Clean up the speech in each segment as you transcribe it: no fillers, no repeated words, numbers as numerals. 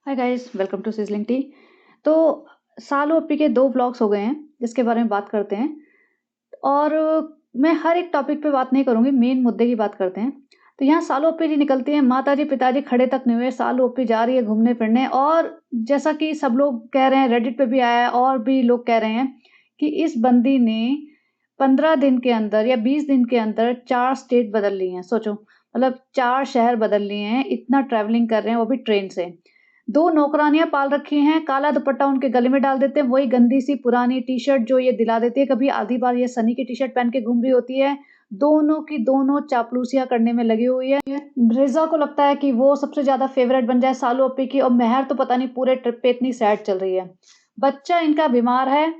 Hi guys, welcome to sizzling tea. तो सालो अप्पी के 2 व्लॉग्स हो गए हैं, जिसके बारे में बात करते हैं। और मैं हर एक टॉपिक पे बात नहीं करूँगी, मेन मुद्दे की बात करते हैं। तो यहाँ सालो अप्पी जी निकलती हैं, माताजी, पिताजी खड़े तक नहीं हुए, सालो अप्पी जा रही है घूमने-फिरने और जैसा कि सब लोग कह रहे हैं, रेडिट पे भी आया है और भी लोग कह रहे हैं कि इस बंदी ने 15 दिन के अंदर या 20 दिन के अंदर 4 स्टेट बदल ली हैं। सोचो, मतलब 4 शहर बदल लिए हैं, इतना ट्रैवलिंग कर रहे हैं, वो भी ट्रेन से। 2 नौकरानियाँ पाल रखी हैं, काला दुपट्टा उनके गले में डाल देते हैं, वही गंदी-सी पुरानी टी-शर्ट जो ये दिला देती है, कभी आधी बार ये सनी की टी-शर्ट पहन के घूम रही होती है। दोनों की दोनों चापलूसियाँ करने में लगी हुई है। रिज़ा को लगता है कि वो सबसे ज़्यादा फ़ेवरेट बन जाए सालो अप्पी की और महर तो पता नहीं पूरे ट्रिप पे इतनी सैड चल रही है। बच्चा इनका बीमार है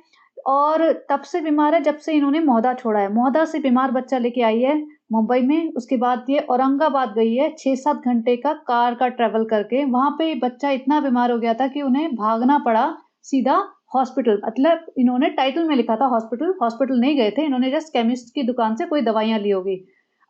और तब से बीमार है जब से इन्होंने मोहदा छोड़ा है। मोहदा से बीमार बच्चा लेके आई है मुंबई में, उसके बाद ये औरंगाबाद गई है 6-7 घंटे का कार का ट्रैवल करके। वहाँ पे बच्चा इतना बीमार हो गया था कि उन्हें भागना पड़ा सीधा हॉस्पिटल। मतलब इन्होंने टाइटल में लिखा था हॉस्पिटल, हॉस्पिटल नहीं गए थे, इन्होंने जस्ट केमिस्ट की दुकान से कोई दवाइयाँ ली होगी।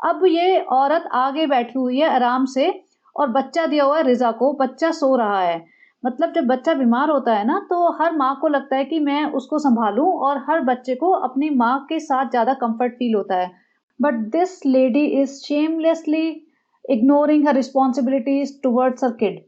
अब ये औरत आगे बैठी हुई है आराम से और बच्चा दिया हुआ है रिज़ा को, बच्चा सो रहा है। मतलब जब बच्चा बीमार होता है ना, तो हर माँ को लगता है कि मैं उसको सँभालूँ और हर बच्चे को अपनी माँ के साथ ज़्यादा कम्फ़र्ट फ़ील होता है। But this lady is shamelessly ignoring her responsibilities towards her kid.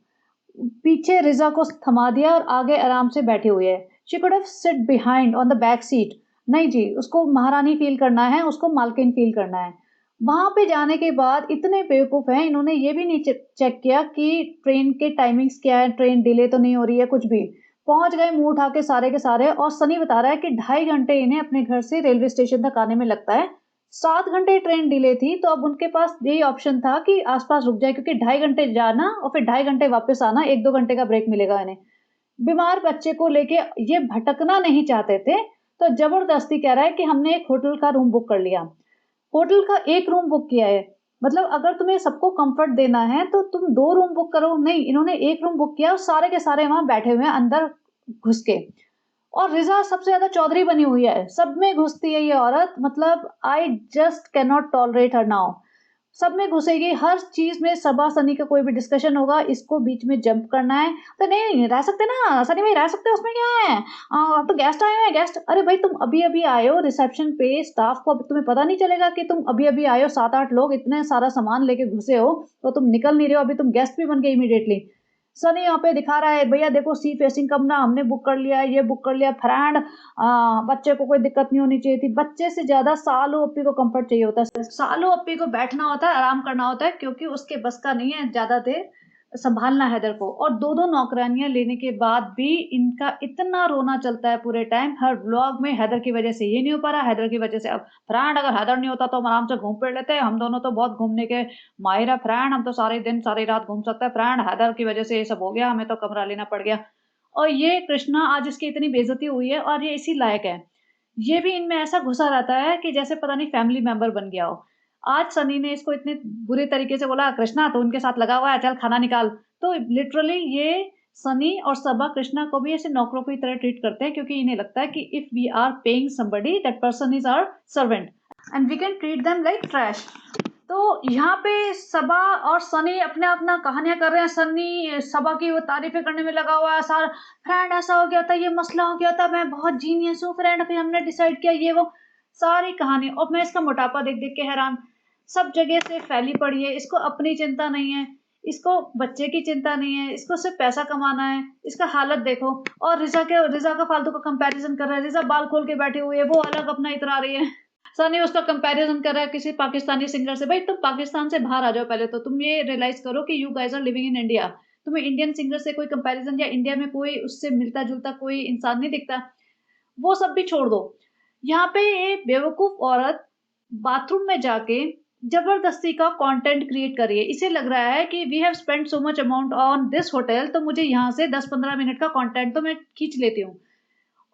पीछे रिज़ा को थमा दिया और आगे आराम से बैठी हुई है। She could have sit behind on the back seat. नहीं जी, उसको महारानी फ़ील करना है, उसको मालकिन फ़ील करना है। वहाँ पे जाने के बाद इतने बेवकूफ़ हैं, इन्होंने ये भी नहीं चेक किया कि ट्रेन के टाइमिंग्स क्या है, ट्रेन डिले तो नहीं हो रही है, कुछ भी। पहुँच गए मुँह उठा के सारे और सनी बता रहा है कि 2.5 घंटे इन्हें अपने घर से रेलवे स्टेशन तक आने में लगता है। 7 घंटे ट्रेन डिले थी, तो अब उनके पास यही ऑप्शन था कि आस-पास रुक जाए क्योंकि 2.5 घंटे जाना और फिर 2.5 घंटे वापस आना, 1-2 घंटे का ब्रेक मिलेगा इन्हें। बीमार बच्चे को लेके ये भटकना नहीं चाहते थे, तो ज़बरदस्ती कह रहा है कि हमने एक होटल का रूम बुक कर लिया। होटल का 1 रूम बुक किया है। मतलब अगर तुम्हें सबको कम्फ़र्ट देना है, तो तुम 2 रूम बुक करो। नहीं, इन्होंने 1 रूम बुक किया और सारे के सारे वहाँ बैठे हुए हैं अंदर घुस के। और रिज़ा सबसे ज़्यादा चौधरी बनी हुई है, सब में घुसती है ये औरत। मतलब I just can not tolerate her now. सब में घुसेगी, हर चीज़ में सबा-सनी का कोई भी डिस्कशन होगा, इसको बीच में जंप करना है। तो नहीं, नहीं रह सकते ना, सनी भाई रह सकते हैं, उसमें क्या है? अब तो गेस्ट आए हुए हैं, गेस्ट। अरे भाई तुम अभी-अभी आए हो रिसेप्शन पे, स्टाफ को अब तुम्हें पता नहीं चलेगा कि तुम अभी-अभी आए हो, 7-8 लोग इतने सारा सामान लेके घुसे हो, तो तुम निकल नहीं रहे हो, अभी तुम गेस्ट भी बन गए इमीडिएटली। सनी यहाँ पे दिखा रहा है, भैया देखो सी फेसिंग कमरा हमने बुक कर लिया है, ये बुक कर लिया फ्रेंड। बच्चे को कोई दिक्कत नहीं होनी चाहिए थी। बच्चे से ज़्यादा सालू अप्पी को कम्फर्ट चाहिए होता है। सालू अप्पी को बैठना होता है, आराम करना होता है क्योंकि उसके बस का नहीं है ज़्यादा देर सँभालना हैदर को। और 2-2 नौकरानियाँ लेने के बाद भी इनका इतना रोना चलता है पूरे टाइम। हर व्लॉग में हैदर की वज़ह से ये नहीं हो पा रहा, हैदर की वज़ह से अब फ्रेंड अगर हैदर नहीं होता तो हम आराम से घूम फिर लेते। हम दोनों तो बहुत घूमने के माहिर है फ्रेंड, हम तो सारे दिन सारी रात घूम सकते हैं फ्रेंड, हैदर की वज़ह से ये सब हो गया, हमें तो कमरा लेना पड़ गया। और ये कृष्णा आज इसकी इतनी बेइज़्ज़ती हुई है और ये इसी लायक है। ये भी इनमें ऐसा घुसा रहता है कि जैसे पता नहीं फैमिली मेंबर बन गया हो। आज सनी ने इसको इतने बुरे तरीके से बोला, कृष्णा तू उनके साथ लगा हुआ है, चल खाना निकाल। तो लिटरली ये सनी और सबा कृष्णा को भी ऐसे नौकरों की तरह ट्रीट करते हैं क्योंकि इन्हें लगता है कि if we are paying somebody that person is our servant and we can treat them like trash. तो यहाँ पे सबा और सनी अपना कहानियाँ कर रहे हैं। सनी सबा की वो तारीफ़ें करने में लगा हुआ है। सारा फ्रेंड ऐसा हो गया था, ये मसला हो गया था, मैं बहुत जीनियस हूँ फ्रेंड, फिर हमने डिसाइड किया ये वो सारी कहानी। और मैं इसका मोटापा देख-देख के हैरान, सब जगह से फैली पड़ी है, इसको अपनी चिंता नहीं है, इसको बच्चे की चिंता नहीं है, इसको सिर्फ़ पैसा कमाना है, इसका हालत देखो। और रिज़ा का फालतू का कंपैरिज़न कर रहा है, रिज़ा बाल खोल के बैठी हुई है, वो अलग अपना इतरा रही है। सनी उसका कंपैरिजन कर रहा है किसी पाकिस्तानी सिंगर से। भाई तुम पाकिस्तान से बाहर आ जाओ पहले तो। तुम ये रियलाइज़ करो कि you guys are living in India. तुम्हें इंडियन सिंगर से कोई कंपैरिजन या इंडिया में कोई उससे मिलता-जुलता कोई इंसान नहीं दिखता। वो सब भी छोड़ दो। यहाँ पे ये बेवकूफ़ औरत बाथरूम में जाके ज़बरदस्ती का कंटेंट क्रिएट कर रही है। इसे लग रहा है कि we have spent so much amount on this hotel, तो मुझे यहाँ से 10-15 मिनट का कंटेंट तो मैं खींच लेती हूँ।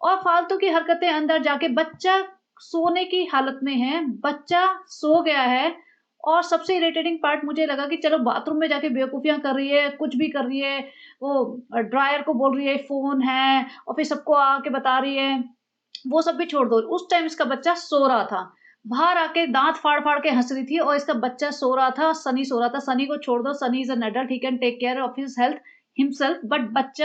और फालतू की हरकतें अंदर जाके बच्चा सोने की हालत में है, बच्चा सो गया है। और सबसे इरिटेटिंग पार्ट मुझे लगा कि चलो बाथरूम में जाके बेवकूफ़ियाँ कर रही है, कुछ भी कर रही है, वो ड्रायर को बोल रही है फ़ोन है और फिर सबको आके बता रही है, वो सब भी छोड़ दो। उस टाइम इसका बच्चा सो रहा था, बाहर आके दाँत फाड़-फाड़ के हँस रही थी और इसका बच्चा सो रहा था, सनी सो रहा था। सनी को छोड़ दो, Sunny is an adult, he can take care of his health. Himself, but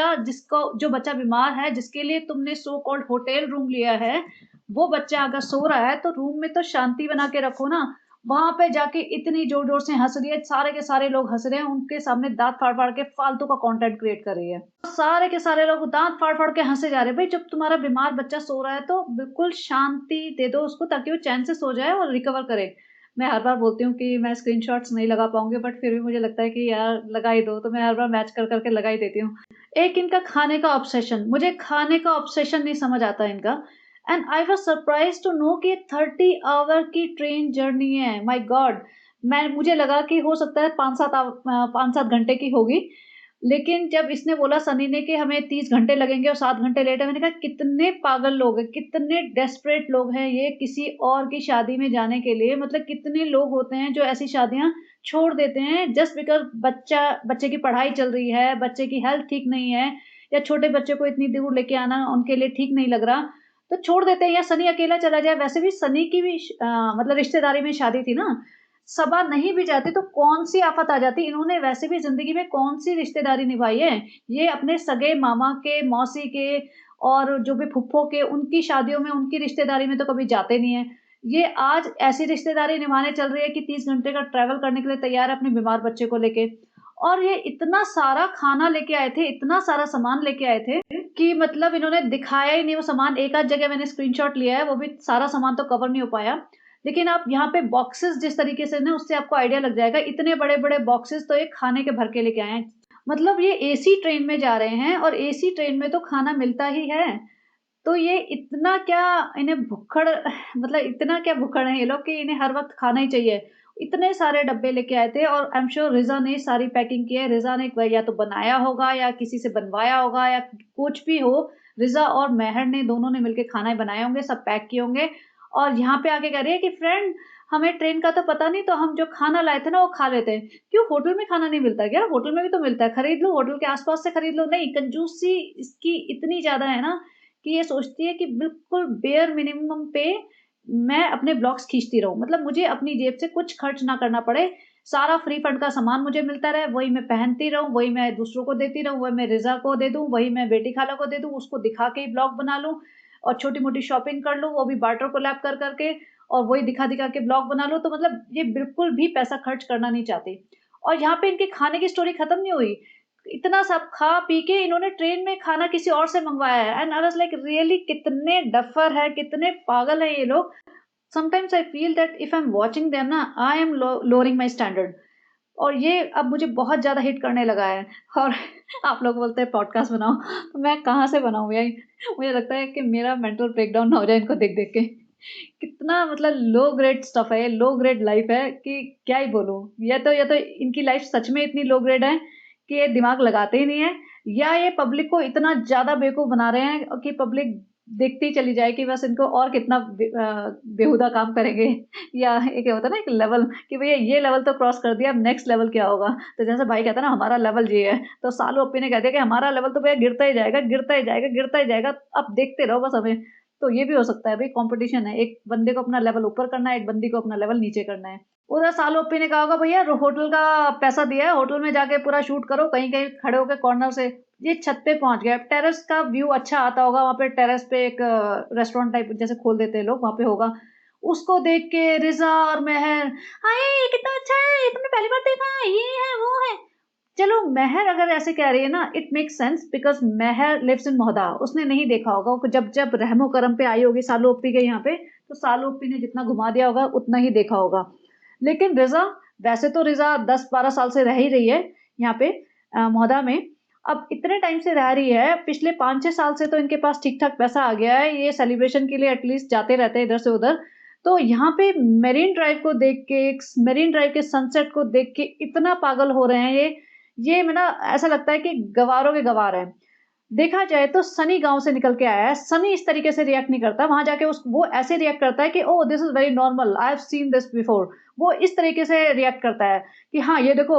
जो बच्चा बीमार है, जिसके लिए तुमने सो कॉल्ड होटल रूम लिया है, वो बच्चा अगर सो रहा है तो रूम में तो शांति बना के रखो ना। वहां पे जाके इतनी जोर जोर से हंस रही है, सारे के सारे लोग हंस रहे हैं, उनके सामने दांत फाड़ फाड़ के फालतू का कंटेंट क्रिएट कर रही है। सारे के सारे लोग दांत फाड़ फाड़ के हंसे जा रहे हैं। भाई जब तुम्हारा बीमार बच्चा सो रहा है तो बिल्कुल शांति दे दो उसको, ताकि वो चैन से सो जाए और रिकवर करे। मैं हर बार बोलती हूँ कि मैं स्क्रीनशॉट्स नहीं लगा पाऊंगी, बट फिर भी मुझे लगता है कि यार लगा ही दो, तो मैं हर बार मैच कर करके लगा ही देती हूँ। एक इनका खाने का ऑब्सेशन, मुझे खाने का ऑब्सेशन नहीं समझ आता इनका। And I was surprise to know कि 30 आवर की ट्रेन जर्नी है। माय गॉड, मुझे लगा कि हो सकता है 5-7 घंटे की होगी, लेकिन जब इसने बोला सनी ने कि हमें 30 घंटे लगेंगे और 7 घंटे लेट है, मैंने कहा कितने पागल लोग हैं, कितने डेस्परेट लोग हैं ये किसी और की शादी में जाने के लिए। मतलब कितने लोग होते हैं जो ऐसी शादियां छोड़ देते हैं जस्ट बिकॉज बच्चे की पढ़ाई चल रही है, बच्चे की हेल्थ ठीक नहीं है, या छोटे बच्चे को इतनी दूर लेके आना उनके लिए ठीक नहीं लग रहा, तो छोड़ देते हैं। या सनी अकेला चला जाए, वैसे भी सनी की भी मतलब रिश्तेदारी में शादी थी ना, सबा नहीं भी जाती तो कौन सी आफत आ जाती। इन्होंने वैसे भी जिंदगी में कौन सी रिश्तेदारी निभाई है, ये अपने सगे मामा के, मौसी के और जो भी फुफ्फो के, उनकी शादियों में, उनकी रिश्तेदारी में तो कभी जाते नहीं है। ये आज ऐसी रिश्तेदारी निभाने चल रही है कि 30 घंटे का ट्रैवल करने के लिए तैयार है अपने बीमार बच्चे को लेके। और ये इतना सारा खाना लेके आए थे, इतना सारा सामान लेके आए थे कि मतलब इन्होंने दिखाया ही नहीं वो सामान। एक आध जगह मैंने स्क्रीनशॉट लिया है, वो भी सारा सामान तो कवर नहीं हो पाया। लेकिन आप यहाँ पे बॉक्सेस जिस तरीके से ना, उससे आपको आइडिया लग जाएगा, इतने बड़े बड़े बॉक्सेस तो एक खाने के भर के लेके आए हैं। मतलब ये एसी ट्रेन में जा रहे हैं और एसी ट्रेन में तो खाना मिलता ही है, तो ये इतना क्या इन्हें भुक्खड़ मतलब इतना क्या भुक्खड़ है ये लोग कि इन्हें हर वक्त खाना ही चाहिए। इतने सारे डब्बे लेके आए थे और आई एम श्योर रिजा ने सारी पैकिंग की है। रिजा ने या तो बनाया होगा या किसी से बनवाया होगा या कुछ भी हो, रिजा और मेहर ने दोनों ने मिलके खाना बनाए होंगे, सब पैक किए होंगे। और यहाँ पे आके कह रही है कि फ्रेंड हमें ट्रेन का तो पता नहीं, तो हम जो खाना लाए थे ना वो खा लेते हैं। क्यों, होटल में खाना नहीं मिलता क्या? होटल में भी तो मिलता है, खरीद लो, होटल के आसपास से खरीद लो। नहीं, कंजूसी इसकी इतनी ज्यादा है ना कि ये सोचती है कि बिल्कुल बेयर मिनिमम पे मैं अपने ब्लॉग्स खींचती रहूं, मतलब मुझे अपनी जेब से कुछ खर्च ना करना पड़े, सारा फ्री फंड का सामान मुझे मिलता रहे, वही मैं पहनती रहूं, वही मैं दूसरों को देती रहूं, वही मैं रिजा को दे दूं, वही मैं बेटी खाला को दे दूं, उसको दिखा के ही ब्लॉग बना लूं और छोटी मोटी शॉपिंग कर लूं, वो भी बार्टर कोलैब कर करके, और वही दिखा दिखा के ब्लॉग बना लूं। तो मतलब ये बिल्कुल भी पैसा खर्च करना नहीं चाहती। और यहाँ पे इनके खाने की स्टोरी खत्म नहीं हुई, इतना सब खा पी के इन्होंने ट्रेन में खाना किसी और से मंगवाया है। And I was like really, कितने डफर है, कितने पागल है ये लोग। Sometimes I feel that if I am watching them ना, I am lowering my standard. और ये अब मुझे बहुत ज्यादा हिट करने लगा है। और आप लोग बोलते हैं पॉडकास्ट बनाओ, तो मैं कहाँ से बनाऊं यार। मुझे लगता है कि मेरा मेंटल ब्रेकडाउन ना हो जाए इनको देख देख के। कितना मतलब लो ग्रेड स्टफ है ये, लो ग्रेड लाइफ है कि क्या ही बोलूं। या तो इनकी लाइफ सच में इतनी लो ग्रेड है कि ये दिमाग लगाते ही नहीं है, या ये पब्लिक को इतना ज्यादा बेवकूफ बना रहे हैं कि पब्लिक देखती चली जाए कि बस इनको और कितना बेहुदा काम करेंगे। या एक होता है ना एक लेवल, कि भैया ये लेवल तो क्रॉस कर दिया, अब नेक्स्ट लेवल क्या होगा। तो जैसे भाई कहता है ना हमारा लेवल ये है, तो सालू अप्पी ने कह दिया कि हमारा लेवल तो भैया गिरता ही जाएगा, गिरता ही जाएगा, गिरता ही जाएगा, अब देखते रहो बस हमें। तो ये भी हो सकता है भाई, कंपटीशन है, एक बंदे को अपना लेवल ऊपर करना है, एक बंदी को अपना लेवल नीचे करना है। उधर सालू अप्पी ने कहा होगा भैया होटल का पैसा दिया है, होटल में जाके पूरा शूट करो, कहीं कहीं खड़े होकर कॉर्नर से। ये छत पे पहुंच गया, टेरेस का व्यू अच्छा आता होगा, वहां पे टेरेस पे एक रेस्टोरेंट टाइप जैसे खोल देते हैं लोग, वहां पे होगा। उसको देख के रिजा और मेहर, हाय ये कितना अच्छा है, ये तुमने पहली बार देखा, ये है वो है। चलो मेहर अगर ऐसे कह रही है ना, it make sense, because Mehar lives in Mohda, उसने नहीं देखा होगा। वो जब जब रहमो करम पे आई होगी सालू ओप्पी के यहाँ पे, तो सालू ओप्पी ने जितना घुमा दिया होगा उतना ही देखा होगा। लेकिन रिजा, वैसे तो रिजा 10-12 साल से रह ही रही है यहाँ पे मोहदा में। अब इतने टाइम से रह रही है, पिछले 5-6 साल से तो इनके पास ठीक ठाक पैसा आ गया है, ये सेलिब्रेशन के लिए एटलीस्ट जाते रहते हैं इधर से उधर। तो यहाँ पे मेरीन ड्राइव को देख के, मेरीन ड्राइव के सनसेट को देख के इतना पागल हो रहे हैं ये मैं ना, ऐसा लगता है कि गवारों के गवार है। देखा जाए तो सनी गांव से निकल के आया है, सनी इस तरीके से रिएक्ट नहीं करता, वहां जाके वो ऐसे रिएक्ट करता है कि oh this is very normal, I have seen this before. वो इस तरीके से रिएक्ट करता है कि हाँ ये देखो,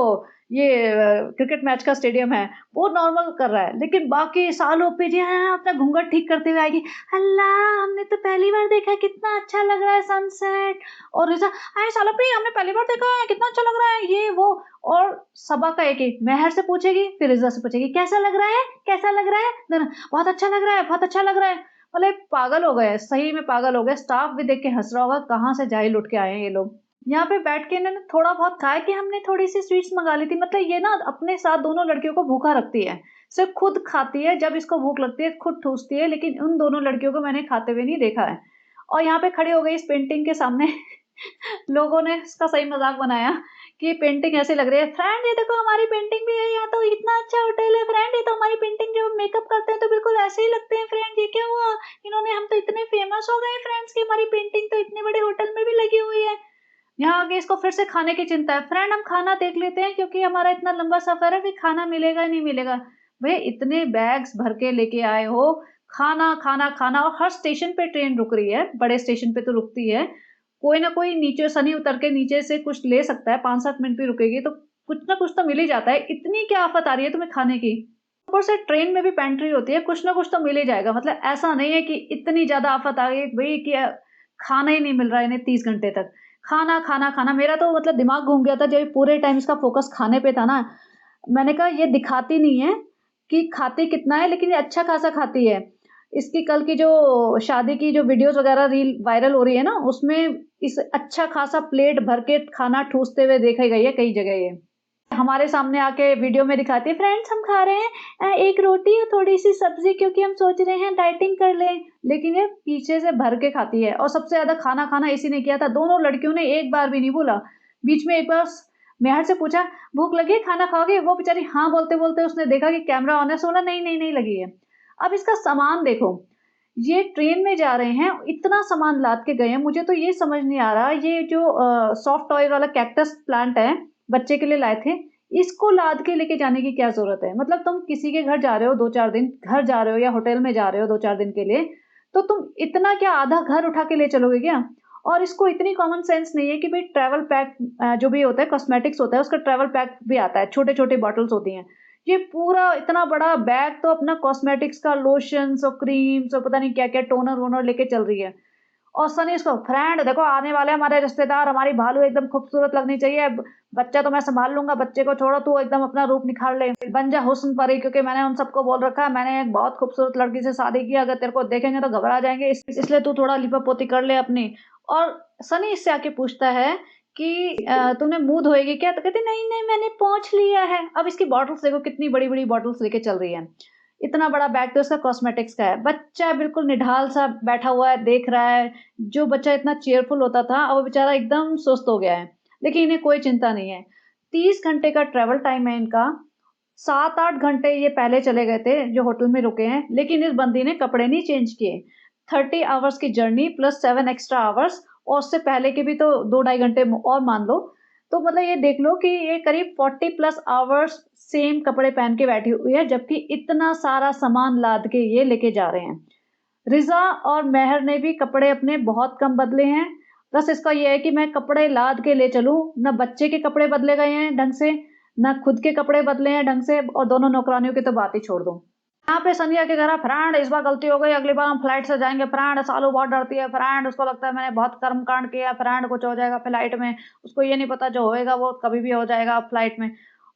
ये क्रिकेट मैच का स्टेडियम है, वो नॉर्मल कर रहा है। लेकिन बाकी सालों पे जी हाँ अपना घूंघट ठीक करते हुए आएगी, अल्लाह हमने तो पहली बार देखा है, कितना अच्छा लग रहा है सनसेट। और रिजा, अरे सालों पे हमने पहली बार देखा है, कितना अच्छा लग रहा है ये वो। और सबा का एक-एक महर से पूछेगी, फिर रिज़ा से पूछेगी, "कैसा लग रहा है? कैसा लग रहा है?" दोनों, "बहुत अच्छा लग रहा है, बहुत अच्छा लग रहा है।" मतलब पागल हो गए, सही में पागल हो गए। स्टाफ भी देख के हँस रहा होगा, कहाँ से जाहिल उठ के आए हैं ये लोग। यहाँ पे बैठ के इन्होंने थोड़ा बहुत खाया कि हमने थोड़ी-सी स्वीट्स मँगा ली थी। मतलब ये ना अपने साथ दोनों लड़कियों को भूखा रखती है। सिर्फ़ खुद खाती है, जब इसको भूख लगती है खुद ठूसती है, लेकिन उन दोनों लड़कियों को मैंने खाते हुए नहीं देखा है। और यहाँ पे खड़ी हो गई इस पेंटिंग के सामने लोगों ने इसका सही मज़ाक बनाया कि पेंटिंग ऐसी लग रही है, फ्रेंड ये देखो हमारी पेंटिंग भी है, यहाँ तो इतना अच्छा होटल है फ्रेंड, ये तो हमारी पेंटिंग जब मेकअप करते हैं तो बिल्कुल ऐसे ही लगते हैं फ्रेंड, ये क्या हुआ? इन्होंने हम तो इतने फेमस हो गए फ्रेंड्स कि हमारी पेंटिंग तो इतने बड़े होटल में भी लगी हुई है। यहाँ आगे इसको फिर से खाने की चिंता है, फ्रेंड हम खाना देख लेते हैं क्योंकि हमारा इतना लंबा सफ़र है, फिर खाना मिलेगा नहीं मिलेगा। भैया इतने बैग्स भर के लेके आए हो, खाना, खाना, खाना और हर स्टेशन पे ट्रेन रुक रही है, बड़े स्टेशन पे तो रुकती है। कोई ना कोई नीचे सनी उतर के नीचे से कुछ ले सकता है, 5-7 मिनट भी रुकेगी तो कुछ ना कुछ तो मिल ही जाता है। इतनी क्या आफ़त आ रही है तुम्हें खाने की? ऊपर से ट्रेन में भी पेंट्री होती है, कुछ ना कुछ तो मिल ही जाएगा। मतलब ऐसा नहीं है कि इतनी ज़्यादा आफ़त आ गई भई कि खाना ही नहीं मिल रहा है इन्हें 30 घंटे तक। खाना, खाना, खाना मेरा तो मतलब दिमाग घूम गया था जब पूरे टाइम इसका फ़ोकस खाने पे था ना। मैंने कहा ये दिखाती नहीं है कि खाती कितना है, लेकिन ये अच्छा खासा खाती है। इसकी कल की जो शादी की जो वीडियोज़ वग़ैरह रील वायरल हो रही है ना, उसमें इस अच्छा खासा प्लेट भर के खाना ठूसते हुए देखी गई है कई जगह ये। हमारे सामने आके वीडियो में दिखाती है, फ्रेंड्स हम खा रहे हैं 1 रोटी और थोड़ी-सी सब्ज़ी क्योंकि हम सोच रहे हैं डाइटिंग कर लें। लेकिन ये पीछे से भर के खाती है और सबसे ज़्यादा खाना इसी ने किया था। दोनों लड़कियों ने एक बार भी नहीं बोला। बीच में एक बार मेहर से पूछा, "भूख लगी है, खाना खाओगे?" वो बेचारी हाँ बोलते-बोलते उसने देखा कि कैमरा ऑन है, सो बोला, "नहीं, नहीं, नहीं लगी है।" अब इसका सामान देखो, ये ट्रेन में जा रहे हैं, इतना सामान लाद के गए हैं, मुझे तो ये समझ नहीं आ रहा, ये जो सॉफ्ट टॉय वाला कैक्टस प्लांट है, बच्चे के लिए लाए थे, इसको लाद के लेके जाने की क्या ज़रूरत है? मतलब तुम किसी के घर जा रहे हो 2-4 दिन, घर जा रहे हो या होटल में जा रहे हो 2-4 दिन के लिए, तो तुम इतना क्या आधा घर उठा के ले चलोगे क्या? और इसको इतनी कॉमन सेंस नहीं है कि भई ट्रैवल पैक जो भी होता है, कॉस्मेटिक्स होता है, उसका ट्रैवल पैक भी आता है, छोटे-छोटे बॉटल्स होती हैं। ये पूरा इतना बड़ा बैग तो अपना कॉस्मेटिक्स का लोशन्स और क्रीम्स और पता नहीं क्या-क्या टोनर-वोनर लेके चल रही है। और सनी इसको फ्रेंड देखो आने वाले हैं हमारे रिश्तेदार, हमारी भालू एकदम खूबसूरत लगनी चाहिए। बच्चा तो मैं सँभाल लूँगा, बच्चे को छोड़ो तू एकदम अपना रूप निखार ले। बन जा हुस्न परी क्योंकि मैंने उन सबको बोल रखा है मैंने एक बहुत खूबसूरत लड़की से शादी की, अगर तेरे को देखेंगे तो घबरा जाएँगे इसलिए तू थोड़ा लिपा-पोती कर ले अपनी। और सनी इससे आके पूछता है कि तूने मुँह धोएगी क्या? तो कहती है नहीं, नहीं मैंने पोंछ लिया है। अब इसकी बॉटल्स देखो कितनी बड़ी-बड़ी बॉटल्स लेके चल रही है। इतना बड़ा बैग तो उसका कॉस्मेटिक्स का है। बच्चा बिल्कुल निढाल सा बैठा हुआ है, देख रहा है। जो बच्चा इतना चीयरफुल होता था, अब वो बेचारा एकदम सुस्त हो गया है। लेकिन इन्हें कोई चिंता नहीं है। 30 घंटे का ट्रैवल टाइम है इनका। 7-8 घंटे ये पहले चले गए थे, जो होटल में रुके हैं, लेकिन इस बंदी ने कपड़े नहीं चेंज किए। 30 आवर्स की जर्नी प्लस 7 एक्स्ट्रा आवर्स और उससे पहले के भी तो 2 ढाई घंटे और मान लो। तो मतलब ये देख लो कि ये करीब 40 प्लस आवर्स सेम कपड़े पहन के बैठी हुई है, जबकि इतना सारा सामान लाद के ये लेके जा रहे हैं। रिज़ा और मेहर ने भी कपड़े अपने बहुत कम बदले हैं। बस इसका ये है कि मैं कपड़े लाद के ले चलूँ, ना बच्चे के कपड़े बदले गए हैं ढंग से, ना खुद के कपड़े बदले हैं ढंग से और दोनों नौकरानियों की तो बात ही छोड़ दो। यहाँ पे सनिया के घर फ्रेंड इस बार गलती हो गई, अगली बार हम फ्लाइट से जाएँगे फ्रेंड, सालू बहुत डरती है फ्रेंड, उसको लगता है मैंने बहुत कर्मकांड किया है फ्रेंड, कुछ हो जाएगा फ्लाइट में, उसको ये नहीं पता जो होएगा वो कभी भी हो जाएगा फ्लाइट में।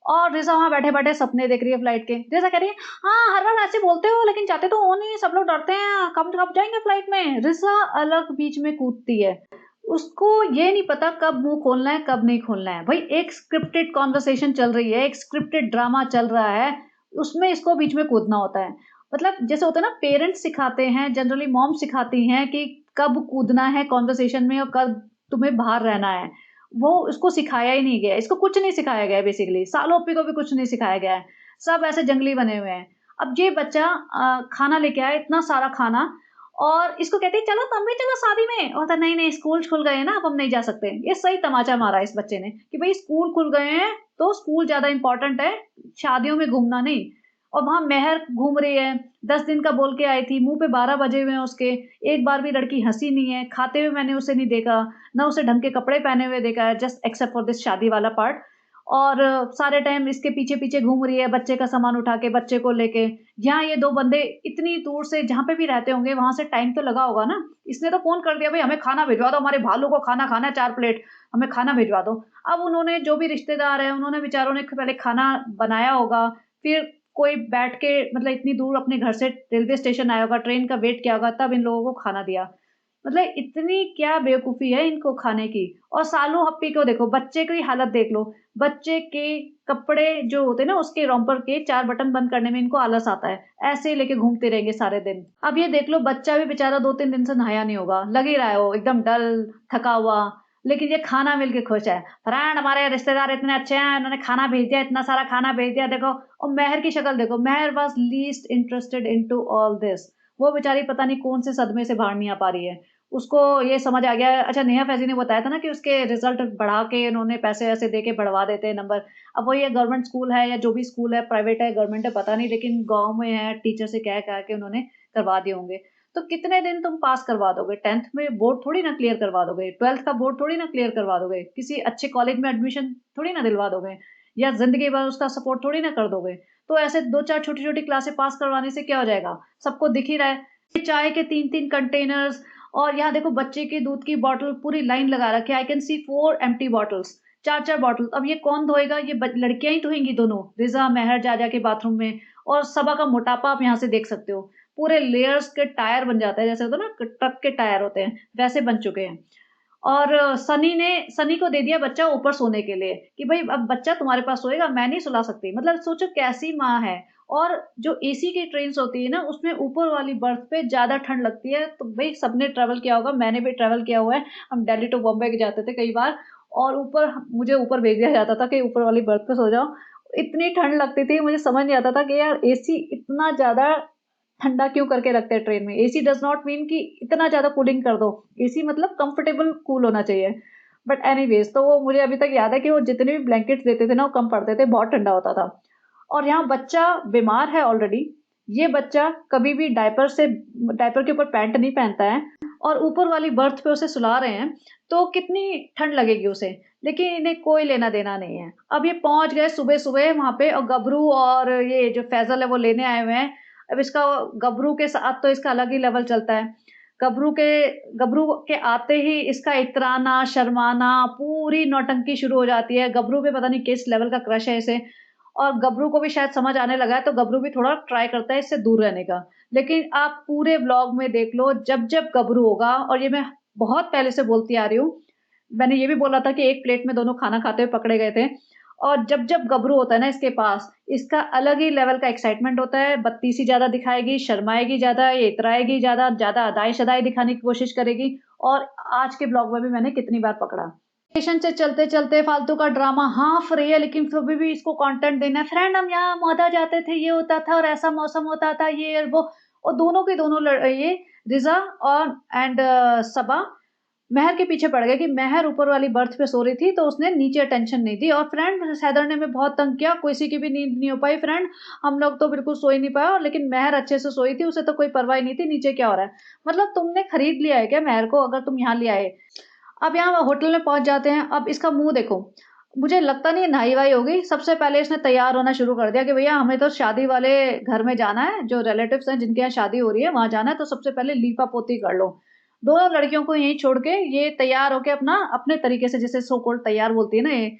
और रिज़ा वहाँ बैठे-बैठे सपने देख रही है फ्लाइट के। रिज़ा कह रही है, "हाँ, हर बार ऐसे बोलते हो लेकिन जाते तो हो नहीं, सब लोग डरते हैं, कब कब जाएँगे फ्लाइट में?" रिज़ा अलग बीच में कूदती है। उसको ये नहीं पता कब मुँह खोलना है, कब नहीं खोलना है। भई एक स्क्रिप्टेड कन्वर्सेशन चल रही है, एक स्क्रिप्टेड ड्रामा चल रहा है, उसमें इसको बीच में कूदना होता है। मतलब जैसे होता है ना पेरेंट्स सिखाते हैं, जनरली मॉम सिखाती हैं कि कब कूदना है कन्वर्सेशन में और कब तुम्हें बाहर रहना है। वो उसको सिखाया ही नहीं गया है, इसको कुछ नहीं सिखाया गया है बेसिकली, सालों-ओप्पी को भी कुछ नहीं सिखाया गया है। सब ऐसे जंगली बने हुए हैं। अब ये बच्चा खाना लेके आया, इतना सारा खाना और इसको कहती है, "चलो तुम भी चलो शादी में।" और बोलता है, "नहीं-नहीं स्कूल खुल गए हैं ना, अब हम नहीं जा सकते।" ये सही तमाचा मारा इस बच्चे ने कि भई स्कूल खुल गए हैं, तो स्कूल ज़्यादा इम्पोर्टेंट है, शादियों में घूमना नहीं। और वहाँ मेहर घूम रही है, 10 दिन का बोल के आई थी, मुँह पे 12 बजे हुए हैं उसके, एक बार भी लड़की हँसी नहीं है, खाते हुए मैंने उसे नहीं देखा, ना उसे ढंग के कपड़े पहने हुए देखा है, जस्ट एक्सेप्ट फॉर दिस शादी वाला पार्ट। और सारे टाइम इसके पीछे-पीछे घूम रही है, बच्चे का सामान उठा के, बच्चे को लेके। यहाँ ये 2 बंदे इतनी दूर से जहाँ पे भी रहते होंगे, वहाँ से टाइम तो लगा होगा ना। इसने तो फ़ोन कर दिया, "भई हमें खाना भिजवा दो, हमारे भालू को खाना खाना है 4 प्लेट, हमें खाना भिजवा दो।" अब उन्होंने जो भी रिश्तेदार हैं, उन्होंने बेचारों ने पहले खाना बनाया होगा, फिर कोई बैठ के मतलब इतनी दूर अपने घर से रेलवे स्टेशन आया होगा, ट्रेन का वेट किया होगा, तब इन लोगों को खाना दिया। मतलब इतनी क्या बेवकूफ़ी है इनको खाने की। और सालू हप्पी को देखो, बच्चे की हालत देख लो। बच्चे के कपड़े जो होते हैं ना, उसके रोम्पर के 4 बटन बंद करने में इनको आलस आता है। ऐसे ही लेके घूमते रहेंगे सारे दिन। अब ये देख लो, बच्चा भी बेचारा 2-3 दिन से नहाया नहीं होगा। लग ही रहा है वो एकदम डल, थका हुआ। लेकिन ये खाना मिल के खुश है। फ्रेंड हमारे रिश्तेदार इतने अच्छे हैं, उन्होंने खाना भेज दिया, इतना सारा खाना भेज दिया देखो। और मेहर की शक्ल देखो, Mehar was least interested into all this. वो बेचारी पता नहीं कौन से सदमे से बाहर नहीं आ पा रही है। उसको ये समझ आ गया है। अच्छा, नेहा फैज़ी ने बताया था ना कि उसके रिज़ल्ट बढ़ा के उन्होंने पैसे-वैसे दे के बढ़वा देते हैं नंबर। अब वो ये गवर्नमेंट स्कूल है या जो भी स्कूल है, प्राइवेट है, गवर्नमेंट है, पता नहीं, लेकिन गाँव में है, टीचर से कह-कह के उन्होंने करवा दिए होंगे। तो कितने दिन तुम पास करवा दोगे? 10th में बोर्ड थोड़ी ना क्लियर करवा दोगे, 12th का बोर्ड थोड़ी ना क्लियर करवा दोगे, किसी अच्छे कॉलेज में एडमिशन थोड़ी ना दिलवा दोगे, या ज़िंदगी भर उसका सपोर्ट थोड़ी ना कर दोगे। तो ऐसे 2-4 छोटी-छोटी क्लासें पास करवाने से क्या हो जाएगा? सबको दिख ही रहा है। चाय के 3-3 कंटेनर्स, और यहाँ देखो बच्चे के दूध की बॉटल पूरी लाइन लगा रखी है। I can see 4 empty bottles, 4-4 bottle. अब ये कौन धोएगा? ये लड़कियां ही धोएंगी दोनों, रिजा मेहर जा जा के बाथरूम में। और सबा का मोटापा आप यहाँ से देख सकते हो, पूरे लेयर्स के टायर बन जाता है, जैसे होता है ना ट्रक के टायर होते हैं, वैसे बन चुके हैं। और सनी को दे दिया बच्चा ऊपर सोने के लिए कि भई अब बच्चा तुम्हारे पास सोएगा, मैं नहीं सुला सकती। मतलब सोचो कैसी माँ है। और जो एसी की ट्रेन्स होती है ना, उसमें ऊपर वाली बर्थ पे ज़्यादा ठंड लगती है। तो भई सबने ट्रैवल किया होगा, मैंने भी ट्रैवल किया हुआ है। हम दिल्ली टू बॉम्बे के जाते थे कई बार, और ऊपर मुझे ऊपर भेज दिया जाता था कि ऊपर वाली बर्थ पे सो जाओ। इतनी ठंड लगती थी, मुझे समझ नहीं आता था कि यार एसी इतना ज़्यादा ठंडा क्यों करके रखते हैं ट्रेन में। एसी डज़ नॉट मीन कि इतना ज़्यादा कूलिंग कर दो। एसी मतलब कंफर्टेबल कूल होना चाहिए। बट एनीवेज़, तो वो मुझे अभी तक याद है कि वो जितने भी ब्लैंकेट्स देते थे ना, वो कम पड़ते थे, बहुत ठंडा होता था। और यहाँ बच्चा बीमार है ऑलरेडी। ये बच्चा कभी भी डायपर के ऊपर पैंट नहीं पहनता है, और ऊपर वाली बर्थ पे उसे सुला रहे हैं, तो कितनी ठंड लगेगी उसे। लेकिन इन्हें कोई लेना-देना नहीं है। अब ये पहुँच गए सुबह-सुबह वहाँ पे, और गबरू और ये जो फैज़ल है वो लेने आए हुए हैं। अब इसका गबरू के साथ तो इसका अलग ही लेवल चलता है। गबरू के गबरू के आते ही इसका इतराना, शर्माना, पूरी नौटंकी शुरू हो जाती है। गबरू पे पता नहीं किस लेवल का क्रश है इसे। और गबरू को भी शायद समझ आने लगा है, तो गबरू भी थोड़ा ट्राई करता है इससे दूर रहने का। लेकिन आप पूरे व्लॉग में देख लो, जब-जब गबरू होगा, और ये मैं बहुत पहले से बोलती आ रही हूँ। मैंने ये भी बोला था कि एक प्लेट में दोनों खाना खाते हुए पकड़े गए थे। और जब-जब गबरू होता है ना इसके पास, इसका अलग ही लेवल का एक्साइटमेंट होता है, बत्तीसी ज़्यादा दिखाएगी, शर्माएगी ज़्यादा, ये इतराएगी ज़्यादा, ज़्यादा अदाई-शदाई दिखाने की कोशिश करेगी। और आज के ब्लॉग में भी मैंने कितनी बार पकड़ा। स्टेशन से चलते-चलते फालतू का ड्रामा हाँफ रही है, लेकिन फिर भी इसको कंटेंट देना है। फ्रेंड हम यहाँ मौदा जाते थे, ये होता था और ऐसा मौसम होता था, ये और वो। और दोनों के दोनों ये रिज़ा और सबा मेहर के पीछे पड़ गए कि मेहर ऊपर वाली बर्थ पे सो रही थी, तो उसने नीचे अटेंशन नहीं दी। और फ्रेंड सैदर ने हमें बहुत तंग किया, किसी की भी नींद नहीं हो पाई फ्रेंड। हम लोग तो बिल्कुल सो ही नहीं पाए, और लेकिन मेहर अच्छे से सोई थी, उसे तो कोई परवाह ही नहीं थी नीचे क्या हो रहा है। मतलब तुमने खरीद लिया है क्या मेहर को, अगर तुम यहाँ ले आए? अब यहाँ होटल में पहुँच जाते हैं। अब इसका मुँह देखो, मुझे लगता नहीं है नहाई-वहाई होगी। सबसे पहले इसने तैयार होना शुरू कर दिया कि भैया हमें तो शादी वाले घर में जाना है, जो रिलेटिव्स हैं जिनके यहाँ शादी हो रही है, वहाँ जाना है, तो सबसे पहले लीपा-पोती कर लो। दोनों लड़कियों को यहीं छोड़ के ये तैयार होके अपना अपने तरीके से, जिसे सो कॉल्ड तैयार बोलती है ना ये,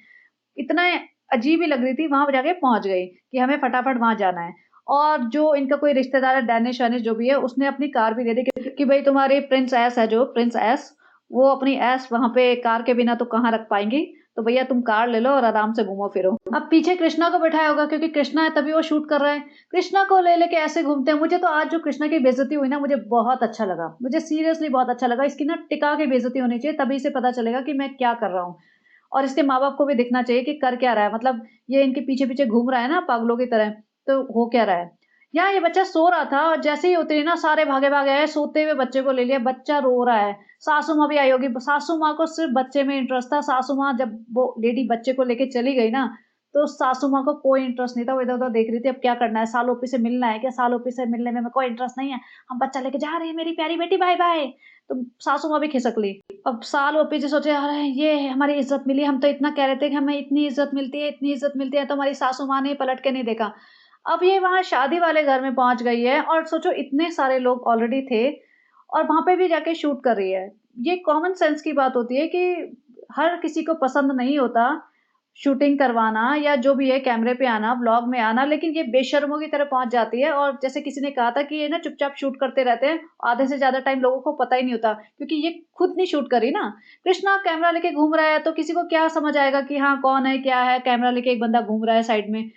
इतना अजीब ही लग रही थी, वहाँ जाके पहुँच गई कि हमें फटाफट वहाँ जाना है। और जो इनका कोई रिश्तेदार है, डैनिश-वैनिश जो भी है, उसने अपनी कार भी दे दी कि भई तुम्हारी प्रिंस ऐस है जो, प्रिंस ऐस, वो अपनी ऐस वहाँ पे कार के बिना तो कहाँ रख पाएँगी, तो भैया तुम कार ले लो और आराम से घूमो-फिरो। अब पीछे कृष्णा को बिठाया होगा, क्योंकि कृष्णा है तभी वो शूट कर रहा है। कृष्णा को ले लेके ऐसे घूमते हैं। मुझे तो आज जो कृष्णा की बेइज़्ज़ती हुई ना, मुझे बहुत अच्छा लगा। मुझे सीरियसली बहुत अच्छा लगा। इसकी ना टिका के बेइज़्ज़ती होनी चाहिए, तभी इसे पता चलेगा कि मैं क्या कर रहा हूँ। और इसके माँ-बाप को भी दिखना चाहिए कि कर क्या रहा है। मतलब ये इनके पीछे-पीछे घूम रहा है ना पागलों की तरह, तो हो क्या रहा है। यहाँ ये बच्चा सो रहा था, और जैसे ही उतरी ना, सारे भागे-भागे आए, सोते हुए बच्चे को ले लिया। बच्चा रो रहा है। सासू माँ भी आई होगी। सासू माँ को सिर्फ़ बच्चे में इंटरेस्ट था। सासू माँ जब वो लेडी बच्चे को लेके चली गई ना, तो सासू माँ को कोई इंटरेस्ट नहीं था, वो इधर-उधर देख रही थी, अब क्या करना है, साल ओपी से मिलना है क्या? साल ओपी से मिलने में कोई इंटरेस्ट नहीं है, हम बच्चा लेके जा रहे हैं मेरी प्यारी बेटी, बाय-बाय। तो सासू माँ भी खिसक ली। अब साल ओपी जी सोचे, अरे ये हमारी इज़्ज़त मिली, हम तो इतना कह रहे थे कि हमें इतनी इज़्ज़त मिलती है, इतनी इज़्ज़त मिलती है, तो हमारी सासू माँ ने पलट के नहीं देखा। अब ये वहाँ शादी वाले घर में पहुँच गई है और सोचो इतने सारे लोग ऑलरेडी थे और वहाँ पे भी जाके शूट कर रही है। ये कॉमन सेंस की बात होती है कि हर किसी को पसंद नहीं होता शूटिंग करवाना या जो भी है कैमरे पे आना, व्लॉग में आना, लेकिन ये बेशर्मों की तरह पहुँच जाती है और जैसे किसी ने कहा था कि ये ना चुपचाप शूट करते रहते हैं, आधे से ज़्यादा टाइम लोगों को पता ही नहीं होता क्योंकि ये खुद नहीं शूट कर रही ना। कृष्णा कैमरा लेके घूम रहा है तो किसी को क्या समझ आएगा कि हाँ, कौन है, क्या है, कैमरा लेके एक बंदा घूम रहा है साइड में।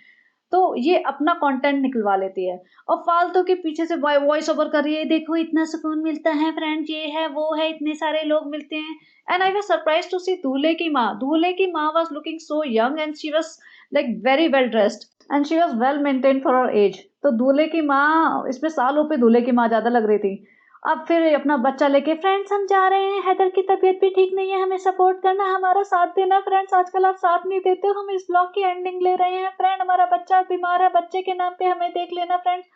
तो ये अपना कंटेंट निकलवा लेती है और फालतू के पीछे से वॉइस ओवर कर रही है, देखो इतना सुकून मिलता है फ्रेंड, ये है वो है, इतने सारे लोग मिलते हैं। And I was surprised to see दूल्हे की माँ was looking so young and she was like very well dressed and she was well maintained for her age. तो दूल्हे की माँ इसमें सालों पे दूल्हे की माँ ज्यादा लग रही थी। अब फिर अपना बच्चा लेके, फ्रेंड्स हम जा रहे हैं, हैदर की तबीयत भी ठीक नहीं है, हमें सपोर्ट करना, हमारा साथ देना फ्रेंड्स, आजकल आप साथ नहीं देते हो, हम इस ब्लॉग की एंडिंग ले रहे हैं फ्रेंड, हमारा बच्चा बीमार है, बच्चे के नाम पे हमें देख लेना फ्रेंड्स।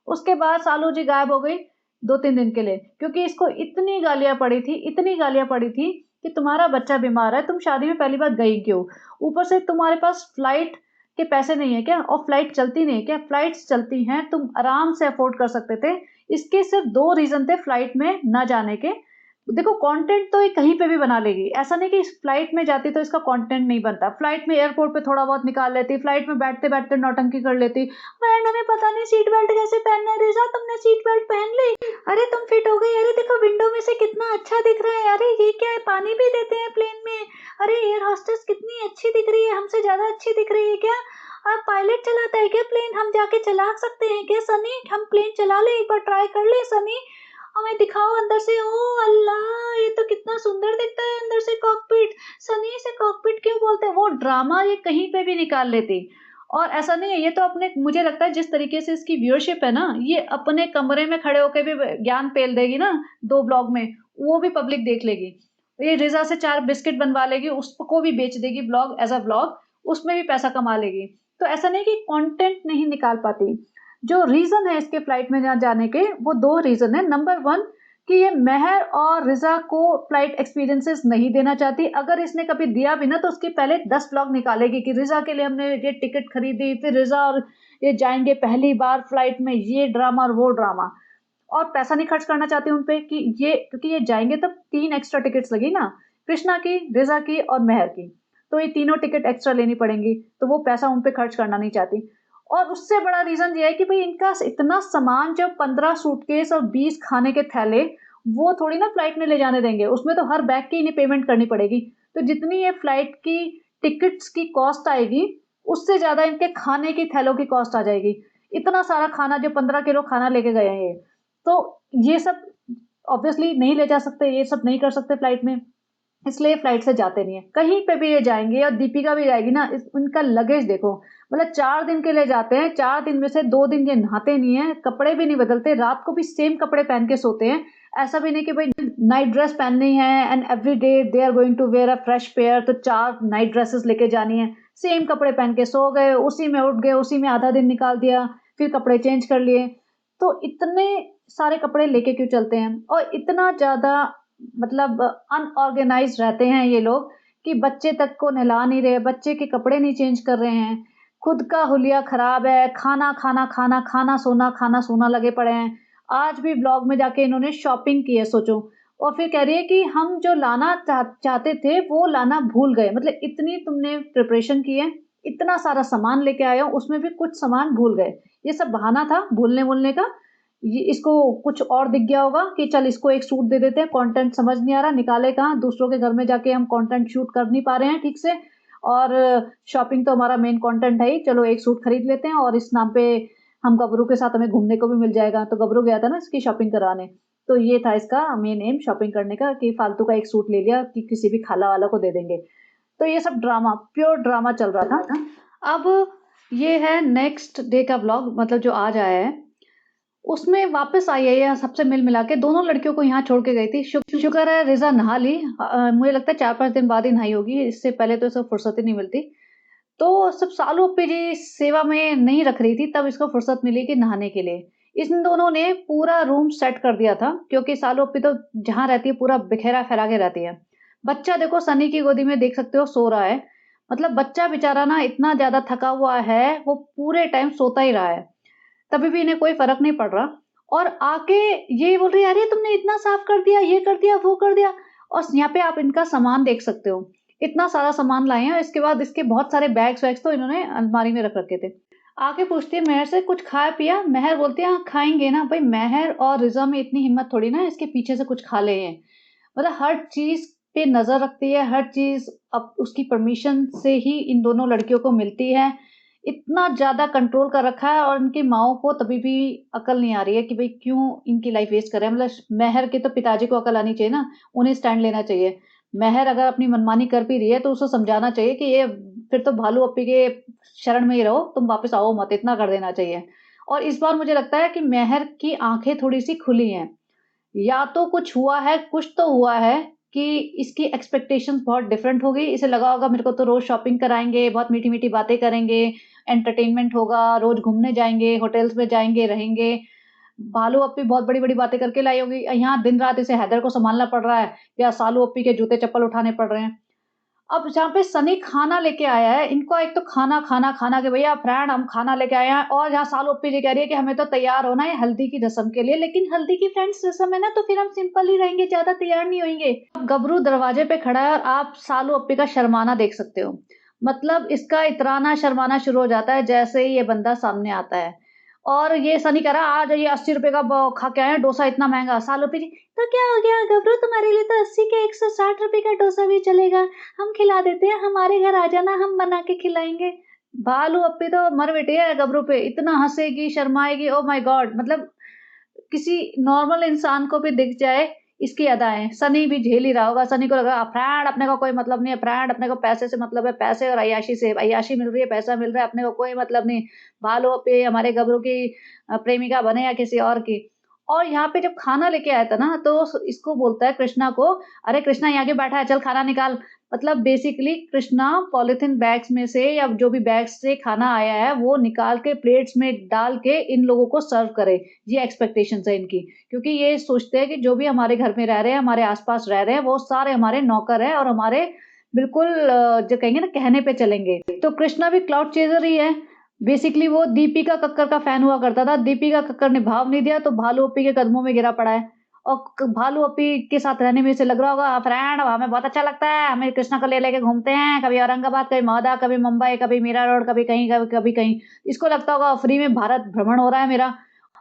उसके बाद सालू जी गायब हो गई 2-3 दिन के लिए क्योंकि इसको इतनी गालियां पड़ी थी कि तुम्हारा बच्चा बीमार है, तुम शादी में पहली बार गई क्यों, ऊपर से तुम्हारे पास फ्लाइट के पैसे नहीं है क्या, और फ्लाइट चलती नहीं है क्या, फ्लाइट्स चलती हैं, तुम आराम से अफोर्ड कर सकते थे। इसके सिर्फ 2 रीज़न थे फ्लाइट में ना जाने के। देखो कंटेंट तो ये कहीं पे भी बना लेगी, ऐसा नहीं कि इस फ्लाइट में जाती तो इसका कंटेंट नहीं बनता। फ्लाइट में एयरपोर्ट पे थोड़ा बहुत निकाल लेती, फ्लाइट में बैठते-बैठते नौटंकी कर लेती। फ्रेंड हमें पता नहीं सीट बेल्ट कैसे पहनना है, रिज़ा तुमने सीट बेल्ट पहन ली? अरे तुम फिट हो गई, अरे देखो विंडो में से कितना अच्छा दिख रहा है, अरे ये क्या है, पानी भी देते हैं प्लेन में, अरे एयर होस्टेस कितनी अच्छी दिख रही है, हमसे ज़्यादा अच्छी दिख रही है क्या? पायलट चलाता है क्या प्लेन, हम जाके चला सकते हैं क्या सनी, हम प्लेन चला ले, एक बार ट्राई कर ले सनी, हमें दिखाओ अंदर से। ओ अल्लाह ये तो कितना सुंदर दिखता है अंदर से कॉकपिट, सनी से कॉकपिट क्यों बोलते हैं, वो ड्रामा ये कहीं पे भी निकाल लेती। और ऐसा नहीं है, ये तो अपने, मुझे लगता है जिस तरीके से इसकी व्यूअरशिप है ना, ये अपने कमरे में खड़े होकर भी ज्ञान पेल देगी ना 2 ब्लॉग में, वो भी पब्लिक देख लेगी। ये रिजा से 4 बिस्किट बनवा लेगी, उसको भी बेच देगी ब्लॉग एज अ ब्लॉग, उसमें भी पैसा कमा लेगी। तो ऐसा नहीं कि कंटेंट नहीं निकाल पाती। जो रीज़न है इसके फ्लाइट में ना जाने के, वो 2 रीज़न है। नंबर 1 कि ये मेहर और रिज़ा को फ्लाइट एक्सपीरियंसेस नहीं देना चाहती। अगर इसने कभी दिया भी ना तो उसके पहले 10 व्लॉग निकालेगी कि रिज़ा के लिए हमने ये टिकट खरीदी, फिर रिज़ा और ये जाएँगे पहली बार फ्लाइट में, ये ड्रामा और वो ड्रामा। और पैसा नहीं खर्च करना चाहती उन पे कि ये, क्योंकि ये जाएँगे तब 3 एक्स्ट्रा टिकट्स लगी ना, कृष्णा की, रिज़ा की और मेहर की। तो ये तीनों टिकट एक्स्ट्रा लेनी पड़ेंगी, तो वो पैसा उन पे खर्च करना नहीं चाहती। और उससे बड़ा रीज़न ये है कि भई इनका इतना सामान, जब 15 सूटकेस और 20 खाने के थैले, वो थोड़ी ना फ्लाइट में ले जाने देंगे, उसमें तो हर बैग की इन्हें पेमेंट करनी पड़ेगी। तो जितनी ये फ्लाइट की टिकट्स की कॉस्ट आएगी, उससे ज़्यादा इनके खाने की थैलों की कॉस्ट आ जाएगी। इतना सारा खाना, जो 15 किलो खाना लेके गए हैं ये। तो ये सब ऑब्वियसली नहीं ले जा सकते, ये सब नहीं कर सकते फ्लाइट में, इसलिए फ्लाइट से जाते नहीं है। कहीं पे भी ये जाएँगे और दीपिका भी जाएगी ना, इस उनका लगेज देखो, मतलब 4 दिन के लिए जाते हैं, 4 दिन में से 2 दिन ये नहाते नहीं हैं, कपड़े भी नहीं बदलते, रात को भी सेम कपड़े पहन के सोते हैं। ऐसा भी नहीं कि भई नाइट ड्रेस पहननी है and every day they are going to wear a fresh pair, तो 4 नाइट ड्रेसेस लेके जानी है। सेम कपड़े पहन के सो गए, उसी में उठ गए, उसी में आधा दिन निकाल दिया, फिर कपड़े चेंज कर लिए। तो इतने सारे कपड़े लेके क्यों चलते हैं? और इतना ज़्यादा मतलब अनऑर्गेनाइज्ड रहते हैं ये लोग कि बच्चे तक को नहला नहीं रहे, बच्चे के कपड़े नहीं चेंज कर रहे हैं, खुद का हुलिया खराब है, खाना सोना लगे पड़े हैं। आज भी ब्लॉग में जाके इन्होंने शॉपिंग की है सोचो, और फिर कह रही है कि हम जो लाना चाहते थे वो लाना भूल गए। मतलब इतनी तुमने प्रिपरेशन की है, इतना सारा सामान लेके आए हो, उसमें भी कुछ सामान भूल गए। ये सब बहाना था भूलने का। ये इसको कुछ और दिख गया होगा कि चल इसको एक सूट दे देते हैं, कंटेंट समझ नहीं आ रहा, निकाले कहाँ, दूसरों के घर में जाके हम कंटेंट शूट कर नहीं पा रहे हैं ठीक से, और शॉपिंग तो हमारा मेन कंटेंट है ही, चलो एक सूट खरीद लेते हैं और इस नाम पे हम गबरू के साथ हमें घूमने को भी मिल जाएगा। तो गबरू गया था ना इसकी शॉपिंग कराने, तो ये था इसका मेन एम शॉपिंग करने का कि फालतू का एक सूट ले लिया कि किसी भी खाला वाला को दे देंगे। तो ये सब ड्रामा, प्योर ड्रामा चल रहा था। अब ये है नेक्स्ट डे का व्लॉग, मतलब जो आज आया है, उसमें वापस आई है या सबसे मिल मिला के, दोनों लड़कियों को यहाँ छोड़ के गई थी। शुक्र है रिजा नहा ली, मुझे लगता है 4-5 दिन बाद ही नहाई होगी, इससे पहले तो इसे फुर्सत ही नहीं मिलती। तो सब सालू अप्पी जी सेवा में नहीं रख रही थी, तब इसको फुर्सत मिली कि नहाने के लिए। इन दोनों ने पूरा रूम सेट कर दिया था, क्योंकि सालू अप्पी तो जहाँ रहती है पूरा बिखेरा-फैला के रहती है। बच्चा देखो सनी की गोदी में देख सकते हो सो रहा है। मतलब बच्चा बेचारा ना इतना ज़्यादा थका हुआ है, वो पूरे टाइम सोता ही रहा है। तभी भी इन्हें कोई फ़र्क नहीं पड़ रहा और आके ये बोल रही है, "अरे! तुमने इतना साफ़ कर दिया, ये कर दिया, वो कर दिया।" और यहाँ पे आप इनका सामान देख सकते हो। इतना सारा सामान लाए हैं और इसके बाद इसके बहुत सारे बैग्स-वैग्स तो इन्होंने अलमारी में रख रखे थे। आके पूछती है मेहर से, "कुछ खाया पिया?" मेहर बोलती है, "हाँ, खाएँगे ना।" भई मेहर और रिज़ा में इतनी हिम्मत थोड़ी ना है इसके पीछे से कुछ खा लें। मतलब हर चीज़ पे नज़र रखती है, हर चीज़ अब उसकी परमिशन से ही इन दोनों लड़कियों को मिलती है। इतना ज़्यादा कंट्रोल कर रखा है और इनकी माँओं को तभी भी अकल नहीं आ रही है कि भई क्यों इनकी लाइफ़ वेस्ट कर रहे हैं। मतलब मेहर के तो पिताजी को अकल आनी चाहिए ना, उन्हें स्टैंड लेना चाहिए। मेहर अगर अपनी मनमानी कर भी रही है तो उसे समझाना चाहिए कि ये फिर तो भालू अप्पी के शरण में ही रहो, तुम वापस आओ मत, इतना कर देना चाहिए। और इस बार मुझे लगता है कि मेहर की आँखें थोड़ी-सी खुली हैं। या तो कुछ हुआ है, कुछ तो हुआ है कि इसकी एक्सपेक्टेशंस बहुत डिफरेंट हो गई। इसे लगा होगा मेरे को तो रोज़ शॉपिंग कराएँगे, बहुत मीठी-मीठी बातें करेंगे, एंटरटेनमेंट होगा, रोज़ घूमने जाएँगे, होटल्स में जाएँगे, रहेंगे। भालू अप्पी बहुत बड़ी-बड़ी बातें करके लाई होगी। यहाँ दिन-रात इसे हैदर को सँभालना पड़ रहा है या सालू अप्पी के जूते-चप्पल उठाने पड़ रहे हैं। अब जहाँ पे सनी खाना लेके आया है, इनको एक तो खाना, खाना, खाना कि भैया फ्रेंड हम खाना लेके आए हैं और यहाँ सालू अप्पी जी कह रही है कि हमें तो तैयार होना है हल्दी की रस्म के लिए, लेकिन हल्दी की फ्रेंड्स रस्म है ना तो फिर हम सिंपल ही रहेंगे, ज़्यादा तैयार नहीं होएँगे। अब गबरू दरवाजे पे खड़ा है और आप सालू अप्पी का शर्माना देख सकते हो। मतलब इसका इतराना शर्माना शुरू हो जाता है जैसे ही ये बंदा सामने आता है। और ये सनी कह रहा है, "आ जाइए ₹80 का ब खा के आए हैं डोसा इतना महँगा।" सालू अप्पी जी, "तो क्या हो गया गबरू तुम्हारे लिए तो 80 के ₹160 का डोसा भी चलेगा। हम खिला देते हैं, हमारे घर आ जाना, हम बना के खिलाएँगे।" भालू अप्पी तो मर मिटी है गबरू पे, इतना हँसेगी, शर्माएगी, ओह माय गॉड! मतलब किसी नॉर्मल इंसान को भी दिख जाए इसकी अदाएँ। सनी भी झेल ही रहा होगा, सनी को लग रहा है फ्रैंड अपने को कोई मतलब नहीं है, फ्रैंड अपने को पैसे से मतलब है, पैसे और अय्याशी से। अय्याशी मिल रही है, पैसा मिल रहा है, अपने को कोई मतलब नहीं। भालू पे हमारे गबरू की प्रेमिका बने या किसी और की। और यहाँ पे जब खाना लेके आया था ना, तो स इसको बोलता है कृष्णा को, "अरे कृष्णा यहाँ क्यों बैठा है? चल खाना निकाल।" मतलब बेसिकली कृष्णा पॉलीथीन बैग्स में से या जो भी बैग्स से खाना आया है, वो निकाल के प्लेट्स में डाल के इन लोगों को सर्व करे। ये एक्सपेक्टेशंस है इनकी। क्योंकि ये सोचते हैं कि जो भी हमारे घर में रह रहे हैं, हमारे आस-पास रह रहे हैं, वो सारे हमारे नौकर हैं और हमारे बिल्कुल जो कहेंगे ना कहने पे चलेंगे। तो कृष्णा भी क्लाउड चेज़र ही है। बेसिकली वो दीपिका कक्कर का फैन हुआ करता था। दीपिका कक्कर ने भाव नहीं दिया तो भालू अप्पी के कदमों में गिरा पड़ा है। और क भालू अप्पी के साथ रहने में इसे लग रहा होगा फ्रेंड हमें बहुत अच्छा लगता है, हमें कृष्णा को ले-लेके घूमते हैं, कभी औरंगाबाद, कभी मौदा, कभी मुंबई, कभी मीरा रोड, कभी कहीं, कभी कहीं। इसको लगता होगा फ्री में भारत भ्रमण हो रहा है मेरा।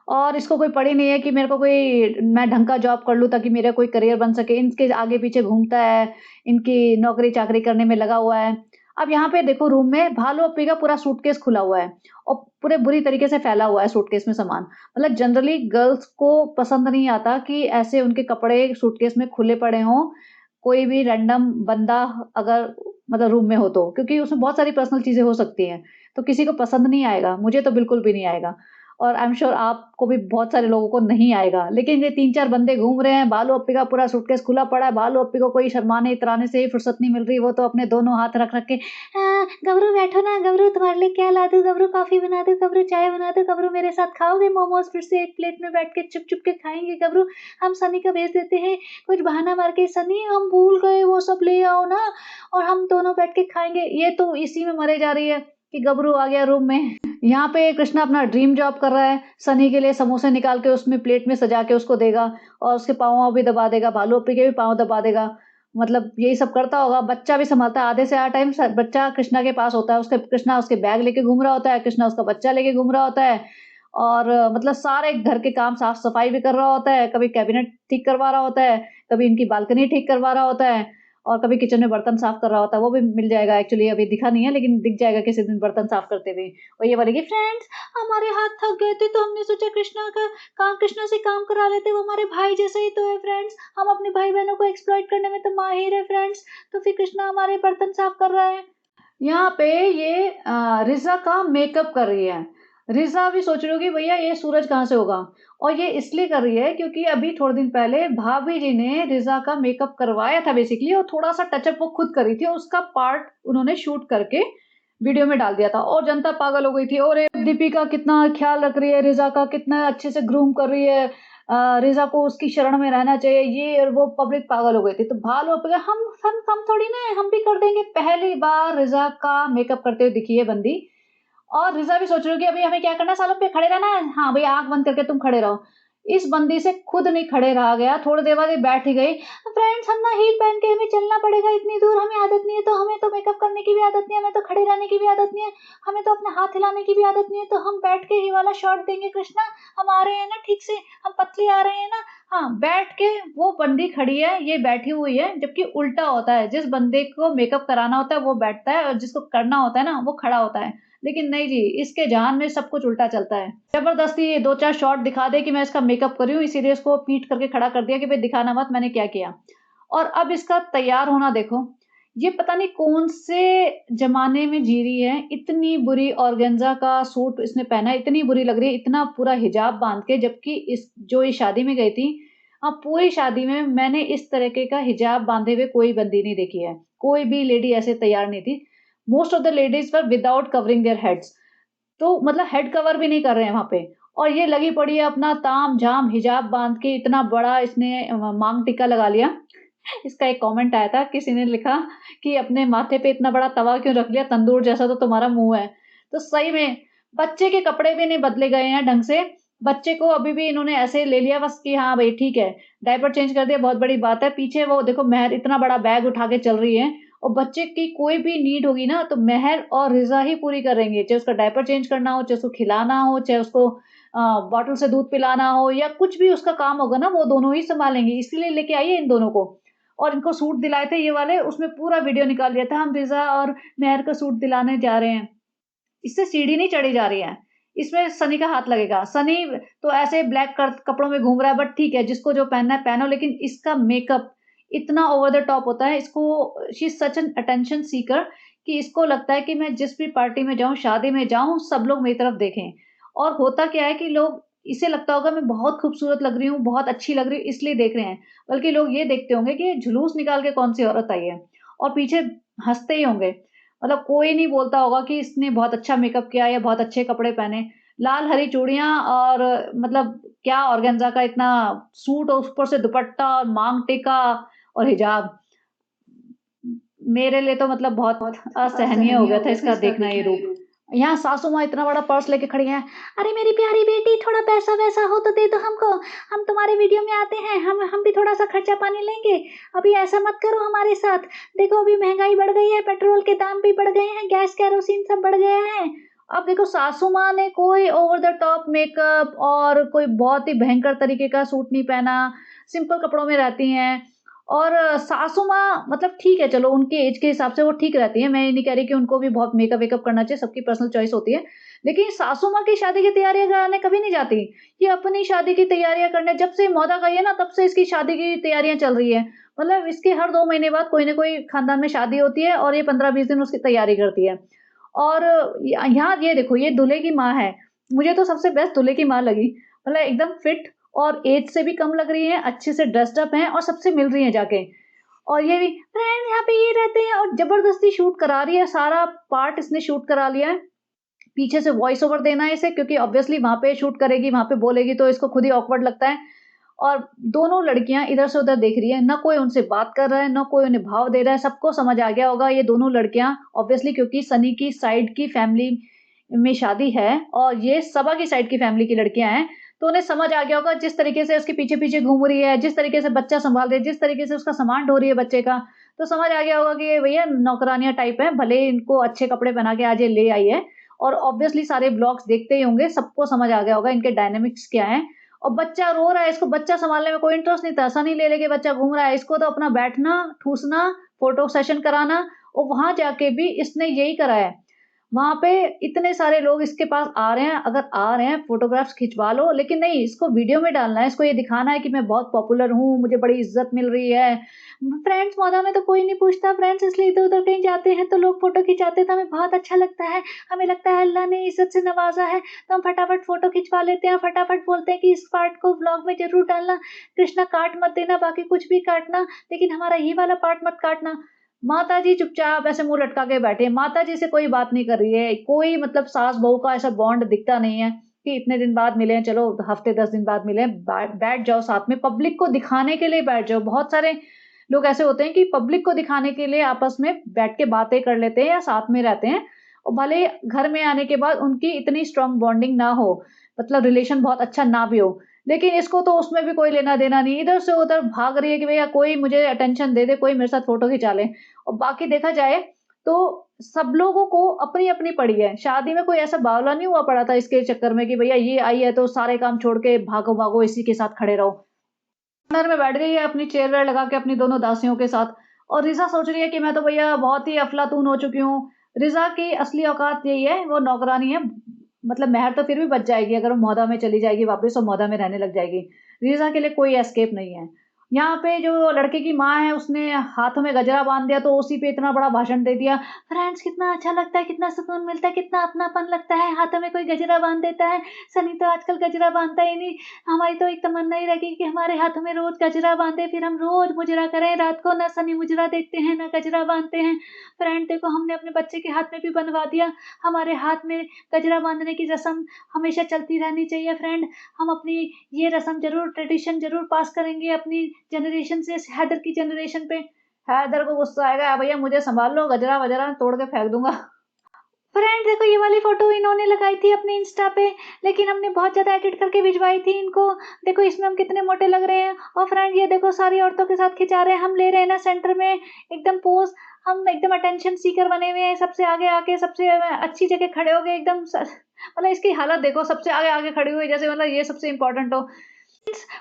और इसको कोई पड़ी नहीं है कि मेरे को कोई मैं ढंग का जॉब कर लूँ ताकि मेरा कोई करियर बन सके। इनके आगे-पीछे घूमता है, इनकी नौकरी-चाकरी करने में लगा हुआ है। अब यहाँ पे देखो रूम में भालू अप्पी का पूरा सूटकेस खुला हुआ है और पूरे बुरी तरीके से फैला हुआ है सूटकेस में सामान। मतलब जनरली गर्ल्स को पसंद नहीं आता कि ऐसे उनके कपड़े सूटकेस में खुले पड़े हों, कोई भी रैंडम बंदा अगर मतलब रूम में हो तो, क्योंकि उसमें बहुत सारी पर्सनल चीज़ें हो सकती हैं। तो किसी को पसंद नहीं आएगा, मुझे तो बिल्कुल भी नहीं आएगा। और आई एम श्योर आपको भी बहुत सारे लोगों को नहीं आएगा। लेकिन ये 3-4 बंदे घूम रहे हैं, भालू अप्पी का पूरा सूटकेस खुला पड़ा है, भालू अप्पी को कोई शर्माने-इतराने से ही फुर्सत नहीं मिल रही, वो तो अपने दोनों हाथ रख-रख के गबरू बैठो ना, गबरू तुम्हारे लिए क्या ला दूँ, गबरू कॉफ़ी बना दूँ, गबरू चाय बना दूँ, गबरू मेरे साथ खाओगे मोमोज़ फिर से एक प्लेट में बैठ के चुप-चुप के खाएँगे गबरू, हम सनी को भेज देते हैं, कुछ बहाना मार के सनी हम भूल गए वो सब ले आओ ना और हम दोनों बैठ के खाएँगे। ये तो इसी में मरे जा रही है कि गबरू आ गया रूम में। यहाँ पे कृष्णा अपना ड्रीम जॉब कर रहा है, सनी के लिए समोसे निकाल के उसमें प्लेट में सजा के उसको देगा और उसके पाँव-वाँव भी दबा देगा, भालू अप्पी के भी पाँव दबा देगा। मतलब यही सब करता होगा, बच्चा भी सँभालता है, आधे से ज़्यादा टाइम स बच्चा कृष्णा के पास होता है, उसके कृष्णा उसके बैग लेके घूम रहा होता है, कृष्णा उसका बच्चा लेके घूम रहा होता है और मतलब सारे घर के काम साफ-सफाई भी कर रहा होता है, कभी कैबिनेट ठीक करवा रहा होता है, कभी इनकी बालकनी ठीक करवा रहा होता है और कभी किचन में बर्तन साफ कर रहा होता है, वो भी मिल जाएगा एक्चुअली अभी दिखा नहीं है लेकिन दिख जाएगा किसी दिन बर्तन साफ करते हुए। और ये बोलेगी फ्रेंड्स हमारे हाथ थक गए थे तो हमने सोचा कृष्णा का काम कृष्णा से काम करा लेते, वो हमारे भाई जैसे ही तो है फ्रेंड्स, हम अपने भाई-बहनों को एक्सप्लॉइट करने में तो माहिर है फ्रेंड्स, तो फिर कृष्णा हमारे बर्तन साफ कर रहा है। यहाँ पे ये रिज़ा का मेकअप कर रही है। रिज़ा भी सोच रही होगी भैया ये सूरज कहाँ से होगा? और ये इसलिए कर रही है क्योंकि अभी थोड़े दिन पहले भाभी जी ने रिज़ा का मेकअप करवाया था बेसिकली और थोड़ा-सा टचअप वो खुद कर रही थी और उसका पार्ट उन्होंने शूट करके वीडियो में डाल दिया था और जनता पागल हो गई थी। और दीपिका कितना ख्याल रख रही है, रिज़ा का कितना अच्छे से ग्रूम कर रही है, रिज़ा को उसकी शरण में रहना चाहिए, ये और वो पब्लिक पागल हो गई थी। तो भालू पे हम थोड़ी ना है, हम भी कर देंगे। पहली बार रिज़ा का मेकअप करते हुए दिखी है बंदी। और रिज़ा भी सोच रही होगी अभी हमें क्या करना है, सालों पे खड़े रहना है? हाँ, भई आँख बंद करके तुम खड़े रहो। इस बंदी से खुद नहीं खड़े रहा गया, थोड़ी देर बाद ये बैठ ही गई। फ्रेंड्स हम ना हील पहन के हमें चलना पड़ेगा इतनी दूर, हमें आदत नहीं है, तो हमें तो मेकअप करने की भी आदत नहीं है, हमें तो खड़े रहने की भी आदत नहीं है, हमें तो अपने हाथ हिलाने की भी आदत नहीं है, तो हम बैठ के ये वाला शॉट देंगे कृष्णा, हम आ रहे हैं ना ठीक से, हम पतली आ रहे हैं ना। हाँ, बैठ के वो बंदी खड़ी है, ये बैठी हुई है, जबकि उल्टा होता है, जिस बंदे को मेकअप कराना होता है वो बैठता है और जिसको करना होता है ना वो खड़ा होता है। लेकिन नहीं जी, इसके जहान में सब कुछ उल्टा चलता है। ज़बरदस्ती 2-4 शॉट दिखा दे कि मैं इसका मेकअप कर रही हूँ, इसीलिए इसको पीट करके खड़ा कर दिया कि भई दिखाना मत मैंने क्या किया। और अब इसका तैयार होना देखो, ये पता नहीं कौन से ज़माने में जी रही है, इतनी बुरी ऑर्गेन्ज़ा का सूट इसने पहना है, इतनी बुरी लग रही है, इतना पूरा हिजाब बाँध के, जबकि इस जो ये शादी में गई थी, पूरी शादी में मैंने इस तरीके का हिजाब बाँधे हुए कोई बंदी नहीं देखी है। कोई भी लेडी ऐसे तैयार नहीं थी। Most of the ladies were without covering their heads. तो मतलब हेड कवर भी नहीं कर रहे हैं वहाँ पे। और ये लगी पड़ी है अपना ताम-झाम हिजाब बाँध के, इतना बड़ा इसने माँग टीका लगा लिया। इसका एक कमेंट आया था, किसी ने लिखा कि अपने माथे पे इतना बड़ा तवा क्यों रख लिया, तंदूर जैसा तो तुम्हारा मुँह है। तो सही में बच्चे के कपड़े भी नहीं बदले गए हैं ढंग से। बच्चे को अभी भी इन्होंने ऐसे ले लिया बस कि हाँ भई ठीक है, डायपर चेंज कर दिया बहुत बड़ी बात है। पीछे वो देखो मेहर इतना बड़ा बैग उठा के चल रही है और बच्चे की कोई भी नीड होगी ना तो मेहर और रिज़ा ही पूरी करेंगे। चाहे उसका डायपर चेंज करना हो, चाहे उसको खिलाना हो, चाहे उसको बॉटल से दूध पिलाना हो या कुछ भी उसका काम होगा ना वो दोनों ही सँभालेंगी। इसीलिए लेके आई है इन दोनों को। और इनको सूट दिलाए थे ये वाले, उसमें पूरा वीडियो निकाल लिया था, हम रिज़ा और मेहर को सूट दिलाने जा रहे हैं। इससे सीढ़ी नहीं चढ़ी जा रही है। इसमें सनी का हाथ लगेगा। सनी तो ऐसे ब्लैक कपड़ों में घूम रहा है बट ठीक है, जिसको जो पहनना है पहनो, लेकिन इसका मेकअप इतना ओवर द टॉप होता है। इसको she is such an attention seeker कि इसको लगता है कि मैं जिस भी पार्टी में जाऊँ, शादी में जाऊँ, सब लोग मेरी तरफ देखें। और होता क्या है कि लोग इसे लगता होगा मैं बहुत खूबसूरत लग रही हूँ, बहुत अच्छी लग रही हूँ इसलिए देख रहे हैं। बल्कि लोग ये देखते होंगे कि ये जुलूस निकाल के कौन-सी औरत आई है और पीछे हँसते ही होंगे। मतलब कोई नहीं बोलता होगा कि इसने बहुत अच्छा मेकअप किया या बहुत अच्छे कपड़े पहने। लाल हरी चूड़ियाँ और मतलब क्या ऑर्गेन्जा का इतना सूट और ऊपर से दुपट्टा और मांग टीका और हिजाब। मेरे लिए तो मतलब बहुत असहनीय हो गया था इसका देखना ये रूप। यहाँ सासू माँ इतना बड़ा पर्स लेके खड़ी हैं। अरे मेरी प्यारी बेटी थोड़ा पैसा-वैसा हो तो दे दो हमको। हम तुम्हारे वीडियो में आते हैं, हम भी थोड़ा-सा खर्चा पानी लेंगे। अभी ऐसा मत करो हमारे साथ। देखो अभी महँगाई बढ़ गई है, पेट्रोल के दाम भी बढ़ गए हैं, गैस, केरोसिन सब बढ़ गया है। अब देखो सासू माँ ने कोई ओवर द टॉप मेकअप और कोई बहुत ही भयंकर तरीके का सूट नहीं पहना, सिंपल कपड़ों में रहती हैं। और सासू माँ मतलब ठीक है चलो उनके ऐज के हिसाब से वो ठीक रहती हैं, मैं ये नहीं कह रही कि उनको भी बहुत मेकअप-वेकअप करना चाहिए, सबकी पर्सनल चॉइस होती है। लेकिन सासू माँ की शादी की तैयारियाँ कराने कभी नहीं जाती। ये अपनी शादी की तैयारियाँ करने जब से मौदा गई है ना तब से इसकी शादी की तैयारियाँ चल रही हैं। मतलब इसके हर 2 महीने बाद कोई न कोई खानदान में शादी होती है और ये 15-20 दिन उसकी तैयारी करती है। और यहाँ ये देखो ये दूल्हे की माँ है। मुझे तो सबसे बेस्ट दूल्हे की माँ लगी। मतलब एकदम फिट और ऐज से भी कम लग रही हैं, अच्छे से ड्रेस्ड अप हैं और सबसे मिल रही हैं जाके। और ये भी फ्रेंड यहाँ पे ये रहते हैं और ज़बरदस्ती शूट करा रही है, सारा पार्ट इसने शूट करा लिया है। पीछे से वॉइस ओवर देना है इसे क्योंकि ऑब्वियसली वहाँ पे शूट करेगी, वहाँ पे बोलेगी तो इसको खुद ही ऑकवर्ड लगता है। और दोनों लड़कियाँ इधर से उधर देख रही हैं, ना कोई उनसे बात कर रहा है, ना कोई उन्हें भाव दे रहा है, सबको समझ आ गया होगा ये दोनों लड़कियाँ ऑब्वियसली क्योंकि सनी की साइड की फैमिली में शादी है और ये सबा की साइड की फैमिली की लड़कियाँ हैं, तो उन्हें समझ आ गया होगा जिस तरीके से उसके पीछे-पीछे घूम रही है, जिस तरीके से बच्चा सँभाल रही है, जिस तरीके से उसका सामान ढो रही है बच्चे का, तो समझ आ गया होगा कि ये भैया नौकरानियाँ टाइप हैं, भले ही इनको अच्छे कपड़े पहना के आज ये ले आई है और ऑब्वियसली सारे व्लॉग्स देखते ही होंगे, सबको समझ आ गया होगा इनके डायनामिक्स क्या हैं। और बच्चा रो रहा है, इसको बच्चा सँभालने में कोई इंटरेस्ट नहीं था, सनी ले लेके बच्चा घूम रहा है, इसको तो अपना बैठना, ठूसना, फ़ोटो सेशन कराना और वहाँ जाके भी इसने यही करा है। वहाँ पे इतने सारे लोग इसके पास आ रहे हैं, अगर आ रहे हैं फ़ोटोग्राफ्स खिंचवा लो, लेकिन नहीं इसको वीडियो में डालना है, इसको ये दिखाना है कि मैं बहुत पॉपुलर हूँ, मुझे बड़ी इज़्ज़त मिल रही है। फ्रेंड्स मौदा में तो कोई नहीं पूछता, फ्रेंड्स इसलिए इधर-उधर कहीं जाते हैं तो लोग फ़ोटो खिंचाते हैं तो हमें बहुत अच्छा लगता है। हमें लगता है अल्लाह ने इज़्ज़त से नवाज़ा है, तो हम फटाफट फ़ोटो खिंचवा लेते हैं, फटाफट बोलते हैं कि इस पार्ट को व्लॉग में ज़रूर डालना, कृष्णा काट मत देना, बाकी कुछ भी काटना, लेकिन हमारा ये वाला पार्ट मत काटना। माताजी चुपचाप ऐसे मुँह लटका के बैठी है, माताजी से कोई बात नहीं कर रही है, कोई मतलब सास-बहू का ऐसा बॉन्ड दिखता नहीं है कि इतने दिन बाद मिले हैं, चलो हफ्ते 10 दिन बाद मिले हैं, बैठ जाओ साथ में, पब्लिक को दिखाने के लिए बैठ जाओ। बहुत सारे लोग ऐसे होते हैं कि पब्लिक को दिखाने के लिए आपस में बैठ के बातें कर लेते हैं या साथ में रहते हैं और भले ही घर में आने के बाद उनकी इतनी स्ट्रॉन्ग बॉन्डिंग ना हो, मतलब रिलेशन बहुत अच्छा ना भी हो, लेकिन इसको तो उसमें भी कोई लेना-देना नहीं, इधर से उधर भाग रही है कि भैया कोई मुझे अटेंशन दे दे, कोई मेरे साथ फ़ोटो खिंचा ले। और बाकी देखा जाए तो सब लोगों को अपनी-अपनी पड़ी है। शादी में कोई ऐसा बावला नहीं हुआ पड़ा था इसके चक्कर में कि भैया ये आई है तो सारे काम छोड़ के भागो-भागो इसी के साथ खड़े रहो। कॉर्नर में बैठ गई है अपनी चेयर वेयर लगा के अपनी दोनों दासियों के साथ और रिज़ा सोच रही है कि मैं तो भैया बहुत ही अफ़लातून हो चुकी हूँ। रिज़ा की असली औकात यही है, वो नौकरानी है। मतलब मेहर तो फिर भी बच जाएगी अगर वो मौदा में चली जाएगी वापस और मौदा में रहने लग जाएगी। रिज़ा के लिए कोई एस्केप नहीं है। यहाँ पे जो लड़के की माँ है उसने हाथों में गजरा बाँध दिया तो उसी पे इतना बड़ा भाषण दे दिया। फ्रेंड्स कितना अच्छा लगता है, कितना सुकून मिलता है, कितना अपनापन लगता है, हाथों में कोई गजरा बाँध देता है। सनी तो आजकल गजरा बाँधता ही नहीं। हमारी तो एक तमन्ना ही रहेगी कि हमारे हाथों में रोज़ गजरा बाँधे, फिर हम रोज़ मुजरा करें, रात को ना सनी मुजरा देखते हैं, ना गजरा बाँधते हैं। फ्रेंड देखो हमने अपने बच्चे के हाथ में भी बँधवा दिया, हमारे हाथ में गजरा बाँधने की रस्म हमेशा चलती रहनी चाहिए फ्रेंड। हम अपनी ये रस्म ज़रूर ट्रेडिशन ज़रूर पास करेंगे अपनी जनरेशन से हैदर की जनरेशन पे। हैदर को गुस्सा आएगा, भैया मुझे सँभाल लो, गजरा-वजरा तोड़ के फेंक दूँगा। फ्रेंड देखो ये वाली फ़ोटो इन्होंने लगाई थी अपने इंस्टा पे, लेकिन हमने बहुत ज़्यादा एडिट करके भिजवाई थी इनको। देखो इसमें हम कितने मोटे लग रहे हैं और फ्रेंड ये देखो सारी औरतों के साथ खिंचा रहे हैं, हम ले रहे हैं ना सेंटर में एकदम पोज़, हम एकदम अटेंशन सीकर बने हुए हैं, सबसे आगे आके सबसे अच्छी जगह खड़े हो गए एकदम मतलब इसकी हालत देखो सबसे आगे-आगे खड़ी हुई जैसे मतलब ये सबसे इम्पोर्टेंट हो।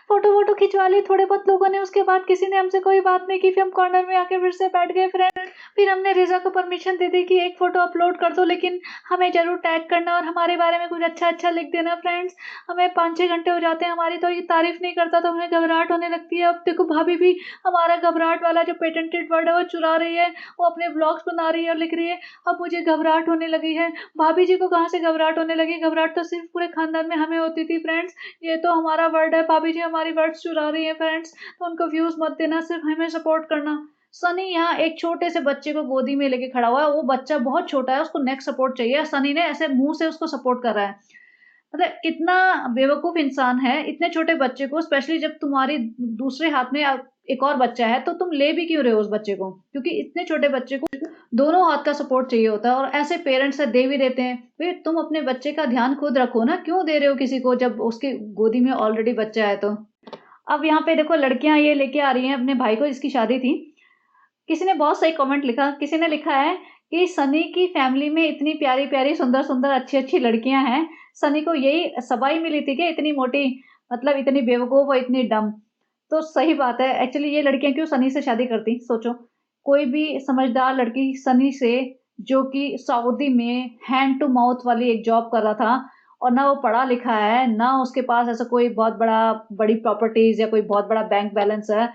फ़ोटो-वोटो खिंचवा ली थोड़े बहुत लोगों ने, उसके बाद किसी ने हमसे कोई बात नहीं की, फिर हम कॉर्नर में आके फिर से बैठ गए फ्रेंड। फिर हमने रिज़ा को परमिशन दे दी कि एक फ़ोटो अपलोड कर दो, लेकिन हमें ज़रूर टैग करना और हमारे बारे में कुछ अच्छा-अच्छा लिख देना फ्रेंड्स। हमें 5-6 घंटे हो जाते हैं, हमारी तो ये तारीफ़ नहीं करता तो हमें घबराहट होने लगती है। अब देखो भाभी भी हमारा घबराहट वाला जो पेटेंटेड वर्ड है वो चुरा रही है, वो अपने ब्लॉग्स बना रही है और लिख रही है, अब मुझे घबराहट होने लगी है। भाभी जी को कहाँ से घबराहट होने लगी? घबराहट तो सिर्फ़ पूरे ख़ानदान में हमें होती थी फ्रेंड्स। ये तो हमारा वर्ड है, भाभी जी हमारी वर्ड्स चुरा रही हैं फ्रेंड्स, तो उनको व्यूज़ मत देना, सिर्फ़ हमें सपोर्ट करना। सनी यहाँ एक छोटे से बच्चे को गोदी में लेके खड़ा हुआ है, वो बच्चा बहुत छोटा है, उसको नेक सपोर्ट चाहिए, सनी ने ऐसे मुँह से उसको सपोर्ट कर रहा है। मतलब कितना बेवकूफ़ इंसान है, इतने छोटे बच्चे को स्पेशली जब तुम्हारी दूसरे हाथ में एक और बच्चा है, तो तुम ले भी क्यों रहे हो उस बच्चे को? क्योंकि इतने छोटे बच्चे को दोनों हाथ का सपोर्ट चाहिए होता है और ऐसे पेरेंट्स दे भी देते हैं। भई तुम अपने बच्चे का ध्यान खुद रखो ना, क्यों दे रहे हो किसी को जब उसकी गोदी में ऑलरेडी बच्चा है तो? अब यहाँ पे देखो लड़कियाँ ये लेके आ रही हैं अपने भाई को, जिसकी शादी थी। किसी ने बहुत सही कमेंट लिखा, किसी ने लिखा है कि सनी की फैमिली में इतनी प्यारी-प्यारी, सुंदर-सुंदर, अच्छी-अच्छी लड़कियाँ हैं, सनी को यही सबाई मिली थी क्या इतनी मोटी, मतलब इतनी बेवकूफ़ और इतनी डम्ब। तो सही बात है, एक्चुअली ये लड़कियाँ क्यों सनी से शादी करती, सोचो। कोई भी समझदार लड़की सनी से, जो कि सऊदी में हैंड टू माउथ वाली एक जॉब कर रहा था और ना वो पढ़ा-लिखा है, ना उसके पास ऐसा कोई बहुत बड़ी प्रॉपर्टीज़ या कोई बहुत बड़ा बैंक बैलेंस है,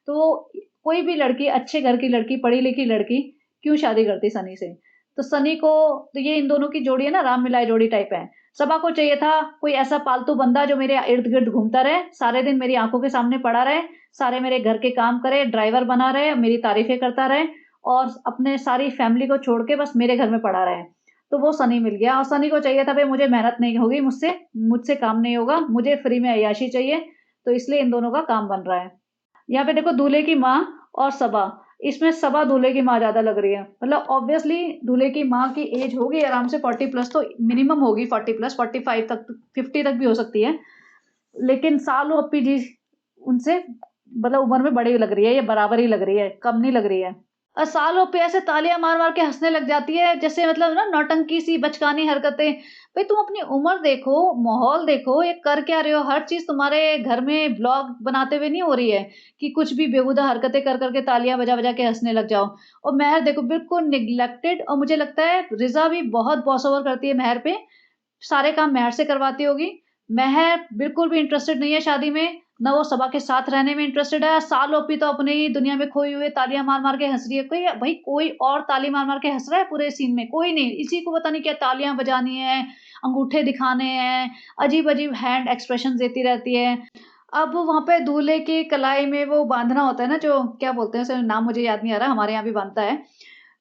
तो कोई भी लड़की, अच्छे घर की लड़की, पढ़ी-लिखी लड़की, क्यों शादी करती सनी से? तो सनी को तो ये इन दोनों की जोड़ी है ना, राम-मिलाए जोड़ी टाइप है। सबा को चाहिए था कोई ऐसा पालतू बंदा जो मेरे इर्द-गिर्द घूमता रहे, सारे दिन मेरी आँखों के सामने पड़ा रहे, सारे मेरे घर के काम करे, ड्राइवर बना रहे, मेरी तारीफ़ें करता रहे और अपने सारी फैमिली को छोड़ के बस मेरे घर में पड़ा रहे। तो वो सनी मिल गया और सनी को चाहिए था भई मुझे मेहनत नहीं होगी मुझसे, मुझसे काम नहीं होगा, मुझे फ्री में अय्याशी चाहिए, तो इसलिए इन दोनों का काम बन रहा है। यहाँ पे देखो दूल्हे की माँ और सबा, इसमें सबा दूल्हे की माँ ज़्यादा लग रही है। मतलब ऑब्वियसली दूल्हे की माँ की एज होगी आराम से 40 प्लस, तो मिनिमम होगी 40 प्लस, 45 तक, 50 तक भी हो सकती है। लेकिन सालू अप्पी जी उनसे मतलब उम्र में बड़ी लग रही है, ये बराबर ही लग रही है, कम नहीं लग रही है। और सालों पे ऐसे तालियाँ मार-मार के हँसने लग जाती है, जैसे मतलब ना नौटंकी सी बचकानी हरकतें। भई तुम अपनी उम्र देखो, माहौल देखो, ये कर क्या रहे हो? हर चीज़ तुम्हारे घर में व्लॉग बनाते हुए नहीं हो रही है, कि कुछ भी बेहुदा हरकतें कर के तालियाँ बजा-बजा के हँसने लग जाओ। और महर देखो बिल्कुल नेग्लेक्टेड, और मुझे लगता है रिज़ा भी बहुत बॉस ओवर करती है महर पे, सारे काम महर से करवाती होगी। महर बिल्कुल भी इंटरेस्टेड नहीं है शादी में, ना वो सबा के साथ रहने में इंटरेस्टेड है। सालों-पी तो अपनी ही दुनिया में खोई हुई है, तालियाँ मार-मार के हँस रही है। कोई भई कोई और ताली मार-मार के हँस रहा है पूरे सीन में? कोई नहीं। इसी को पता नहीं क्या तालियाँ बजानी है, अंगूठे दिखाने हैं, अजीब-अजीब हैंड एक्सप्रेशंस देती रहती है। अब वहाँ पे दूल्हे की कलाई में वो बाँधना होता है ना, जो क्या बोलते हैं उसे, नाम मुझे याद नहीं आ रहा, हमारे यहाँ भी बाँधता है।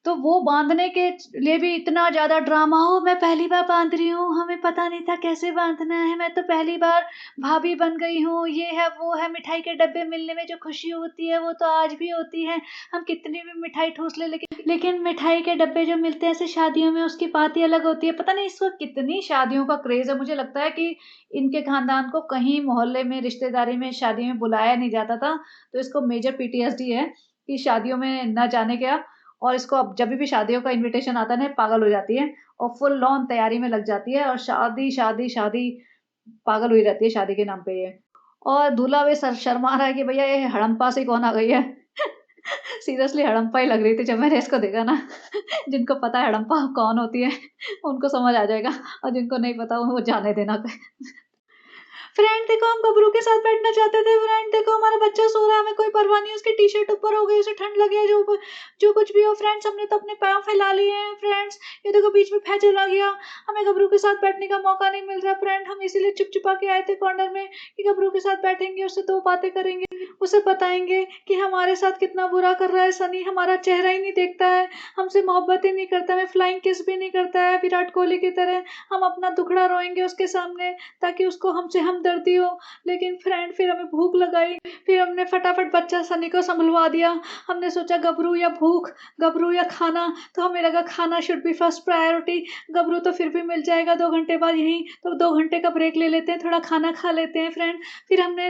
तो वो बाँधने के लिए भी इतना ज़्यादा ड्रामा, "ओह! मैं पहली बार बाँध रही हूँ, हमें पता नहीं था कैसे बाँधना है, मैं तो पहली बार भाभी बन गई हूँ, ये है, वो है।" मिठाई के डब्बे मिलने में जो खुशी होती है, वो तो आज भी होती है। हम कितनी भी मिठाई ठूँस लें, लेकिन मिठाई के डब्बे जो मिलते हैं ऐसे शादियों में, उसकी बात ही अलग होती है। पता नहीं इस वक़्त कितनी शादियों का क्रेज़ है। मुझे लगता है कि इनके ख़ानदान को कहीं मोहल्ले में, रिश्तेदारी में, शादी में बुलाया नहीं जाता था, तो इसको मेजर पीटीएसडी है कि शादियों में ना जाने का। और इसको अब जभी भी शादियों का इन्विटेशन आता है ना, पागल हो जाती है और फुल ऑन तैयारी में लग जाती है और शादी, शादी, शादी, पागल हुई रहती है शादी के नाम पे ये। और दूल्हा भी शर्मा रहा है कि भैया ये हड़म्पा सी कौन आ गई है। सीरियसली हड़म्पा ही लग रही थी जब मैंने इसको देखा ना। जिनको पता है हड़म्पा कौन होती है, उनको समझ आ जाएगा, और जिनको नहीं पता वो जाने देना। फ्रेंड देखो, हम गबरू के साथ बैठना चाहते थे। फ्रेंड देखो, हमारा बच्चा सो रहा है, हमें कोई परवाह नहीं, उसकी टी-शर्ट ऊपर हो गई, उसे ठंड लगी है, जो कुछ भी हो फ्रेंड्स, हमने तो अपने पाँव फैला लिए हैं फ्रेंड्स। ये देखो बीच में भैं चला गया, हमें गबरू के साथ बैठने का मौका नहीं मिल रहा फ्रेंड। हम इसीलिए चुप-चुपा के आए थे कॉर्नर में कि गबरू के साथ बैठेंगे, उससे 2 बातें करेंगे, उसे बताएँगे कि हमारे साथ कितना बुरा कर रहा है सनी, हमारा चेहरा ही नहीं देखता है, हमसे मोहब्बत ही नहीं करता, हमें फ्लाइंग किस भी नहीं करता है विराट कोहली की तरह। हम अपना दुखड़ा रोएँगे उसके सामने ताकि उसको हमसे हमदर्दी हो। लेकिन फ्रेंड फिर हमें भूख लगाई, फिर हमने फटाफट बच्चा सनी को सँभलवा दिया। हमने सोचा गबरू या भूख, गबरू या खाना, तो हमें लगा खाना शुड बी फर्स्ट प्रायोरिटी। गबरू तो फिर भी मिल जाएगा 2 घंटे बाद यहीं, तो 2 घंटे का ब्रेक ले लेते हैं, थोड़ा खाना खा लेते हैं फ्रेंड। फिर हमने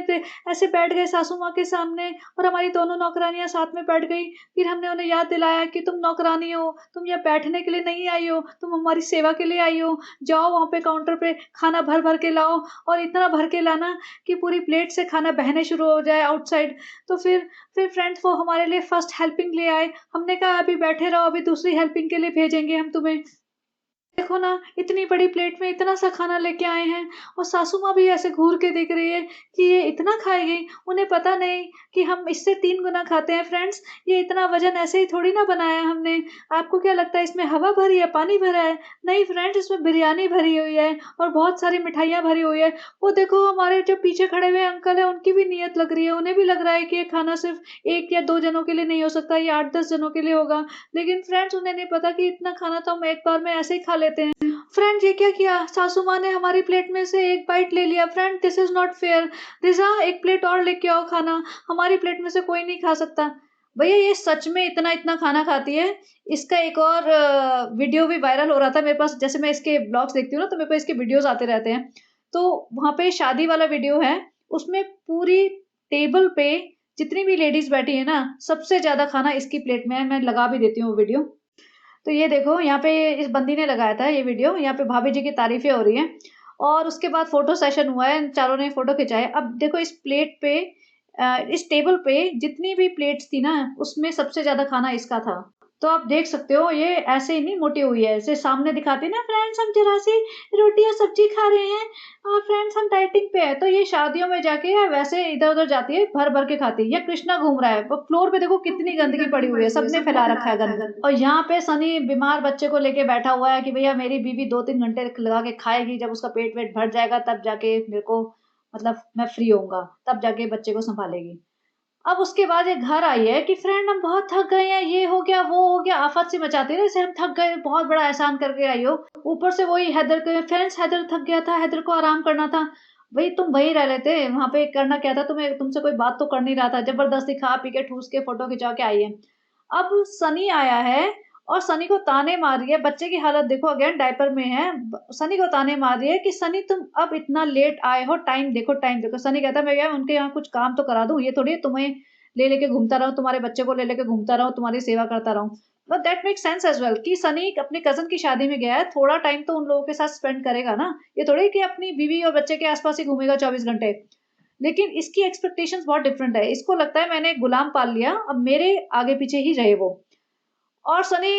ऐसे बैठ गए सासू माँ के सामने और हमारी दोनों नौकरानियाँ साथ में बैठ गई। फिर हमने उन्हें याद दिलाया कि तुम नौकरानी हो, तुम यहाँ बैठने के लिए नहीं आई हो, तुम हमारी सेवा के लिए आई हो। जाओ वहाँ पे काउंटर पे खाना भर-भर के लाओ और इतना भर के लाना कि पूरी प्लेट से खाना बहने शुरू हो जाए आउटसाइड। तो फिर फ्रेंड्स वो हमारे लिए फर्स्ट हेल्पिंग ले आए। हमने कहा अभी बैठे रहो, अभी दूसरी हेल्पिंग के लिए भेजेंगे हम तुम्हें। देखो ना, इतनी बड़ी प्लेट में इतना सा खाना लेके आए हैं और सासू माँ भी ऐसे घूर के देख रही है कि ये इतना खाएगी। उन्हें पता नहीं कि हम इससे 3 गुना खाते हैं फ्रेंड्स। ये इतना वज़न ऐसे ही थोड़ी ना बनाया है हमने। आपको क्या लगता है इसमें हवा भरी है, पानी भरा है? नहीं फ्रेंड्स, इसमें बिरयानी भरी हुई है और बहुत सारी मिठाइयाँ भरी हुई है। वो देखो हमारे जो पीछे खड़े हुए अंकल हैं, उनकी भी नीयत लग रही है। उन्हें भी लग रहा है कि ये खाना सिर्फ़ 1 या 2 जनों के लिए नहीं हो सकता, ये 8-10 जनों के लिए होगा। लेकिन फ्रेंड्स उन्हें नहीं पता कि इतना खाना तो हम एक बार में ऐसे ही खा लेते हैं। फ्रेंड ये क्या किया? सासू माँ ने हमारी प्लेट में से एक बाइट ले लिया। Friend this is not fair. Riza एक प्लेट और लेके आओ खाना, हमारी प्लेट में से कोई नहीं खा सकता। भैया ये सच में इतना-इतना खाना खाती है। इसका एक और वीडियो भी वायरल हो रहा था मेरे पास, जैसे मैं इसके ब्लॉग्स देखती हूँ ना, तो मेरे को इसके वीडियोज़ आते रहते हैं। तो वहाँ पे शादी वाला वीडियो है, उसमें पूरी टेबल पे जितनी भी लेडीज़ बैठी है ना, सबसे ज़्यादा खाना इसकी प्लेट में है। मैं लगा भी देती हूँ वो वीडियो। तो ये देखो यहाँ पे इस बंदी ने लगाया था ये वीडियो, यहाँ पे भाभी जी की तारीफ़ें हो रही हैं और उसके बाद फ़ोटो सेशन हुआ है, चारों ने फ़ोटो खिंचाए। अब देखो इस प्लेट पे इस टेबल पे जितनी भी प्लेट्स थी ना, उसमें सबसे ज़्यादा खाना इसका था। तो आप देख सकते हो ये ऐसे ही नहीं मोटी हुई है, ऐसे सामने दिखाती है ना फ्रेंड्स हम ज़रा-सी रोटी और सब्ज़ी खा रहे हैं और फ्रेंड्स हम डाइटिंग पे हैं। तो ये शादियों में जाके वैसे इधर-उधर जाती है, भर-भर के खाती है। या कृष्णा घूम रहा है, वो फ्लोर पे देखो कितनी गंदगी पड़ी हुई है, सबने फैला रखा है गंद। और यहाँ पे सनी बीमार बच्चे को लेके बैठा हुआ है कि भैया मेरी बीवी 2-3 घंटे लगा के खाएगी, जब उसका पेट-वेट भर जाएगा तब जाके मेरे को, मतलब मैं फ्री होऊँगा, तब जाके बच्चे को सँभालेगी। अब उसके बाद ये घर आई है कि फ्रेंड हम बहुत थक गए हैं, ये हो गया, वो हो गया, आफत सी मचाती है ना, जैसे हम थक गए, बहुत बड़ा एहसान करके आई हो। ऊपर से वही हैदर के फ्रेंड्स, हैदर थक गया था, हैदर को आराम करना था। भई तुम वहीं रह लेते, वहाँ पे करना क्या था तुम्हें? तुमसे कोई बात तो कर नहीं रहा था, ज़बरदस्ती खा पी के ठूस के फ़ोटो खिंचा के आई है। अब सनी आया है और सनी को ताने मार रही है, बच्चे की हालत देखो, अगेन डायपर में है, सनी को ताने मार रही है कि सनी तुम अब इतना लेट आए हो, टाइम देखो, टाइम देखो। सनी कहता है मैं क्या उनके यहाँ कुछ काम तो करा दूँ, ये थोड़ी है तुम्हें ले लेके घूमता रहूँ, तुम्हारे बच्चे को ले लेके घूमता रहूँ, तुम्हारी सेवा करता रहूँ। But that makes sense as well कि सनी अपने कज़न की शादी में गया है, थोड़ा टाइम तो उन लोगों के साथ स्पेंड करेगा ना। ये थोड़ी है कि अपनी बीवी और बच्चे के आस-पास ही घूमेगा 24 घंटे। लेकिन इसकी एक्सपेक्टेशंस बहुत डिफरेंट है। इसको लगता है मैंने एक गुलाम पाल लिया, अब मेरे आगे-पीछे ही रहे वो। और सनी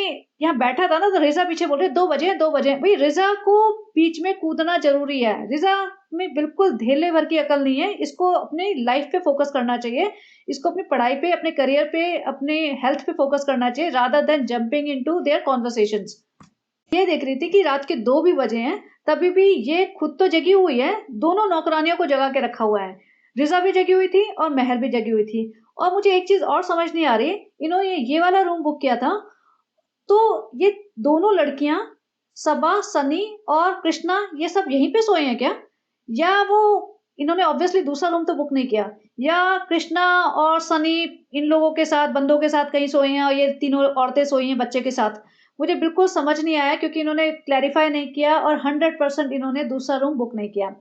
यहाँ बैठा था ना, तो रिज़ा पीछे बोल रही है 2 बजे हैं, 2 बजे हैं। भई रिज़ा को बीच में कूदना ज़रूरी है। रिज़ा में बिल्कुल धेले भर की अकल नहीं है। इसको अपनी लाइफ़ पे फ़ोकस करना चाहिए। इसको अपनी पढ़ाई पे, अपने करियर पे, अपने हेल्थ पे फ़ोकस करना चाहिए rather than jumping into their conversations. ये देख रही थी कि रात के 2 भी बजे हैं, तभी भी ये खुद तो जगी हुई है, दोनों नौकरानियों को जगा के रखा हुआ है। रिज़ा भी जगी हुई थी और मेहर भी जगी हुई थी। और मुझे एक चीज़ और समझ नहीं आ रही, इन्होंने ये वाला रूम बुक किया था, तो ये दोनों लड़कियाँ सबा, सनी और कृष्णा ये सब यहीं पे सोए हैं क्या? या वो इन्होंने ऑब्वियसली दूसरा रूम तो बुक नहीं किया, या कृष्णा और सनी इन लोगों के साथ, बंदों के साथ कहीं सोए हैं और ये तीनों औरतें सोई हैं बच्चे के साथ। मुझे बिल्कुल समझ नहीं आया क्योंकि इन्होंने क्लैरिफ़ाई नहीं किया और 100% इन्होंने दूसरा रूम बुक नहीं किया।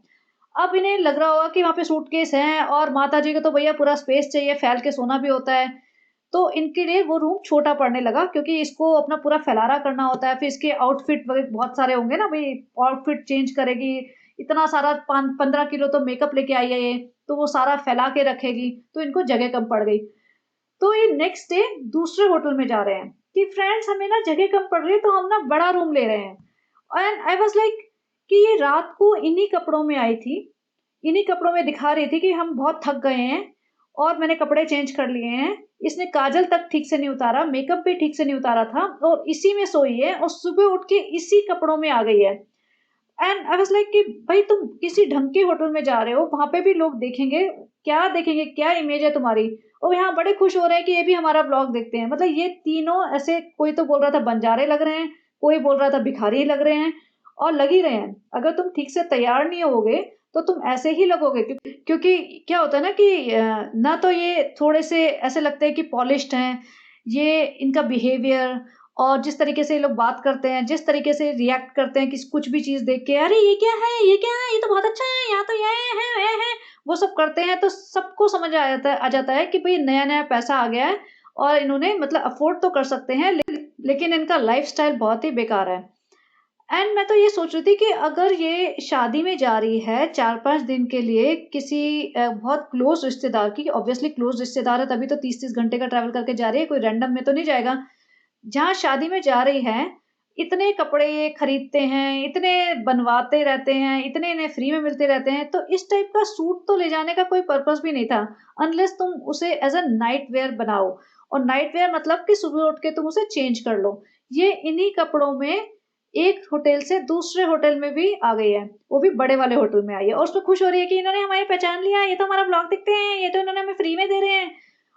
अब इन्हें लग रहा होगा कि वहाँ पे सूटकेस हैं और माताजी को तो भैया पूरा स्पेस चाहिए, फैल के सोना भी होता है। तो इनके लिए वो रूम छोटा पड़ने लगा क्योंकि इसको अपना पूरा फैलारा करना होता है, फिर इसके आउटफिट वगैरह बहुत सारे होंगे ना भई, आउटफिट चेंज करेगी, इतना सारा 15 किलो तो मेकअप लेके आई है ये, तो वो सारा फैला के रखेगी, तो इनको जगह कम पड़ गई। तो ये नेक्स्ट डे दूसरे होटल में जा रहे हैं कि फ्रेंड्स हमें ना जगह कम पड़ रही है तो हम ना बड़ा रूम ले रहे हैं। एंड आई वाज़ लाइक कि ये रात को इन्हीं कपड़ों में आई थी, इन्हीं कपड़ों में दिखा रही थी कि हम बहुत थक गए हैं और मैंने कपड़े चेंज कर लिए हैं। इसने काजल तक ठीक से नहीं उतारा, मेकअप भी ठीक से नहीं उतारा था और इसी में सोई है और सुबह उठ के इसी कपड़ों में आ गई है। एंड आई वाज़ लाइक कि भाई तुम किसी ढंग के होटल में जा रहे हो, वहाँ पे भी लोग देखेंगे, क्या देखेंगे, क्या इमेज है तुम्हारी? और यहाँ बड़े खुश हो रहे हैं कि ये भी हमारा व्लॉग देखते हैं। मतलब ये तीनों ऐसे, कोई तो बोल रहा था बंजारे लग रहे हैं, कोई बोल रहा था भिखारी लग रहे हैं और लग ही रहे हैं। अगर तुम ठीक से तैयार नहीं होगे, तो तुम ऐसे ही लगोगे क्योंकि क्या होता है ना कि ना तो ये थोड़े से ऐसे लगते हैं कि पॉलिश्ड हैं, ये इनका बिहेवियर और जिस तरीके से ये लोग बात करते हैं, जिस तरीके से रिएक्ट करते हैं कि कुछ भी चीज़ देख के, "अरे! ये क्या है? ये क्या है? ये तो बहुत अच्छा है, यहाँ तो ये है।" वो सब करते हैं तो सबको समझ आ जाता है कि भई नया-नया पैसा आ गया है और इन्होंने मतलब अफ़ोर्ड तो कर सकते हैं लेकिन इनका लाइफ़स्टाइल बहुत ही बेकार है। एंड मैं तो ये सोच रही थी कि अगर ये शादी में जा रही है 4-5 दिन के लिए किसी बहुत क्लोज़ रिश्तेदार की, ऑब्वियसली क्लोज़ रिश्तेदार है तभी तो 30-30 घंटे का ट्रैवल करके जा रही है, कोई रैंडम में तो नहीं जाएगा। जहाँ शादी में जा रही हैं, इतने कपड़े ये खरीदते हैं, इतने बनवाते रहते हैं, इतने इन्हें फ्री में मिलते रहते हैं, तो इस टाइप का सूट तो ले जाने का कोई पर्पस भी नहीं था, अनलेस तुम उसे एज़ अ नाइट वियर बनाओ और नाइट वियर मतलब कि सुबह उठ के तुम उसे चेंज कर लो। ये इन्हीं कपड़ों में एक होटल से दूसरे होटल में भी आ गई है, वो भी बड़े वाले होटल में आई है और उसपे खुश हो रही है कि इन्होंने हमें पहचान लिया, ये तो हमारा ब्लॉग देखते हैं, ये तो इन्होंने हमें फ्री में दे रहे हैं।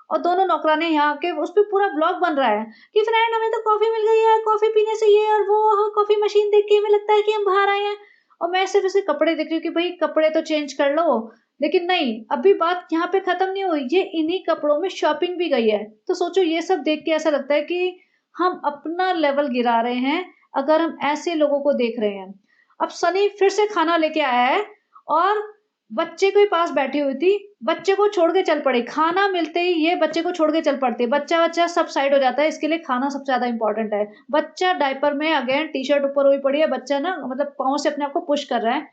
और दोनों नौकरानी यहाँ आके उसपे पूरा ब्लॉग बन रहा है कि फ्रेंड हमें तो कॉफ़ी मिल गई है, कॉफ़ी पीने से ये और वो, हाँ, कॉफ़ी मशीन देख के हमें लगता है कि हम बाहर आए हैं। और मैं सिर्फ़ ऐसे कपड़े देख रही हूँ कि भई कपड़े तो चेंज कर लो, लेकिन नहीं, अभी बात यहाँ पे ख़त्म नहीं हुई, ये इन्हीं कपड़ों में शॉपिंग भी गई है। तो सोचो ये सब देख के ऐसा लगता है कि हम अपना लेवल गिरा रहे हैं, अगर हम ऐसे लोगों को देख रहे हैं। अब सनी फिर से खाना लेके आया है और बच्चे के पास बैठी हुई थी, बच्चे को छोड़ के चल पड़ी। खाना मिलते ही ये बच्चे को छोड़ के चल पड़ती है। बच्चा-वच्चा सब साइड हो जाता है, इसके लिए खाना सबसे ज़्यादा इम्पोर्टेंट है। बच्चा डायपर में अगेन टी-शर्ट ऊपर हुई पड़ी है, बच्चा ना मतलब पाँव से अपने आप को पुश कर रहा है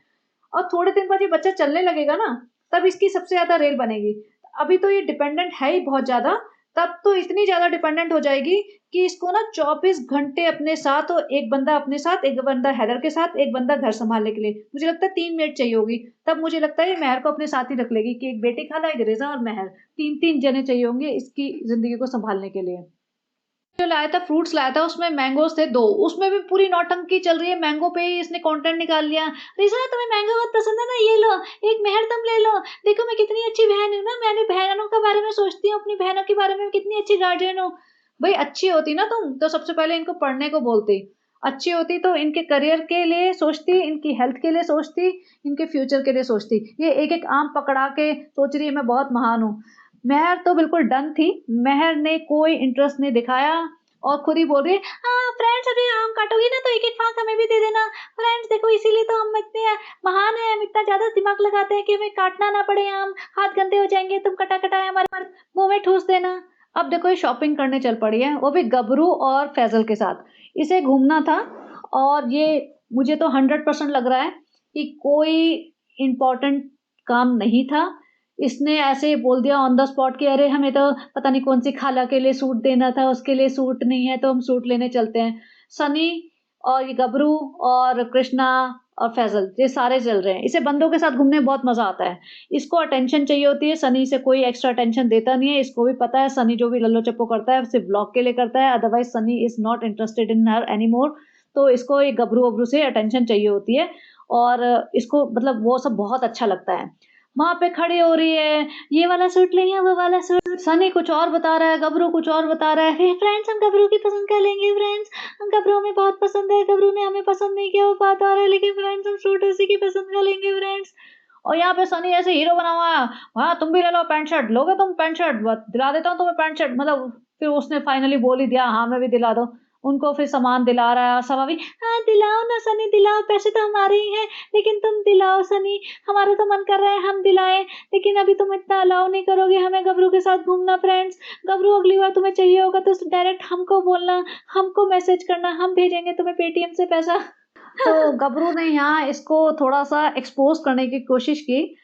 और थोड़े दिन बाद ये बच्चा चलने लगेगा ना, तब इसकी सबसे ज़्यादा रेल बनेगी। अभी तो ये डिपेंडेंट है ही बहुत ज़्यादा, तब तो इतनी ज़्यादा डिपेंडेंट हो जाएगी कि इसको ना 24 घंटे अपने साथ और एक बंदा अपने साथ, एक बंदा हैदर के साथ, एक बंदा घर सँभालने के लिए। मुझे लगता है 3 मेड चाहिए होगी, तब मुझे लगता है ये मेहर को अपने साथ ही रख लेगी कि एक बेटी खाला, एक रेज़ा और मेहर, 3-3 जने चाहिए होंगे इसकी ज़िंदगी को सँभालने के लिए। जो लाया था फ्रूट्स लाया था उसमें मैंगोज़ थे 2, उसमें भी पूरी नौटंकी चल रही है, मैंगो पे ही इसने कंटेंट निकाल लिया। "रिज़ा तुम्हें मैंगो बहुत पसंद है ना, ये लो, एक मेहर तुम ले लो। देखो मैं कितनी अच्छी बहन हूँ ना, मैं अपनी बहनों के बारे में सोचती हूँ, अपनी बहनों के बारे में कितनी अच्छी गार्डियन हूँ।" भई अच्छी होती ना तुम, तो सबसे पहले इनको पढ़ने को बोलती। अच्छी होती तो इनके करियर के लिए सोचती, इनकी हेल्थ के लिए सोचती, इनके फ्यूचर के लिए सोचती। ये एक-एक आम पकड़ा के सोच रही है मैं बहुत महान हूँ। मेहर तो बिल्कुल डन थी, मेहर ने कोई इंटरेस्ट नहीं दिखाया और खुद ही बोल रही है, फ्रेंड्स अभी आम काटोगी ना तो एक-एक फाँक हमें भी दे देना। फ्रेंड्स देखो इसीलिए तो हम इतने महान हैं, हम इतना ज़्यादा दिमाग लगाते हैं कि हमें काटना ना पड़े आम, हाथ गंदे हो जाएँगे, तुम कटा-कटाए हमारे मुँह में ठूस देना। अब देखो ये शॉपिंग करने चल पड़ी है, वो भी गबरू और फैज़ल के साथ। इसे घूमना था और ये मुझे तो 100% लग रहा है कि कोई इम्पोर्टेंट काम नहीं था। इसने ऐसे ही बोल दिया ऑन द स्पॉट कि अरे हमें तो पता नहीं कौन-सी खाला के लिए सूट देना था, उसके लिए सूट नहीं है तो हम सूट लेने चलते हैं। सनी और ये गबरू और कृष्णा और फैज़ल ये सारे चल रहे हैं। इसे बंदों के साथ घूमने में बहुत मज़ा आता है। इसको अटेंशन चाहिए होती है, सनी इसे कोई एक्स्ट्रा अटेंशन देता नहीं है। इसको भी पता है सनी जो भी लल्लो-चप्पो करता है सिर्फ़ व्लॉग के लिए करता है, otherwise Sunny is not interested in her anymore. तो इसको ये गबरू-वबरू से अटेंशन चाहिए होती है और इसको मतलब वो सब बहुत अच्छा लगता है। वहाँ पे खड़ी हो रही है, ये वाला सूट लेंगे, वो वाला सूट। सनी कुछ और बता रहा है, गबरू कुछ और बता रहा है। "हे फ्रेंड्स, हम गबरू की पसंद कर लेंगे फ्रेंड्स, गबरू हमें बहुत पसंद है, गबरू ने हमें पसंद नहीं किया वो बात और है, लेकिन फ्रेंड्स हम सूट उसी की पसंद कर लेंगे फ्रेंड्स।" और यहाँ पे सनी ऐसे हीरो बना हुआ है, हाँ तुम भी ले लो पैंट शर्ट, लोगे तुम पैंट शर्ट? दिला देता हूँ तुम्हें पैंट शर्ट। मतलब फिर उसने फाइनली बोल ही दिया, हाँ मैं भी दिला दो। उनको फिर सामान दिला रहा है और सभा भी, हाँ दिलाओ ना सनी दिलाओ, पैसे तो हमारे ही हैं, लेकिन तुम दिलाओ सनी, हमारा तो मन कर रहा है हम दिलाएं, लेकिन अभी तुम इतना अलाउ नहीं करोगे हमें गबरू के साथ घूमना फ्रेंड्स। गबरू अगली बार तुम्हें चाहिए होगा तो डायरेक्ट हमको बोलना, हमको मैसेज करना, हम भेजेंगे तुम्हें पेटीएम से पैसा। तो गबरू ने यहाँ इसको थोड़ा-सा एक्सपोज़ करने की कोशिश की।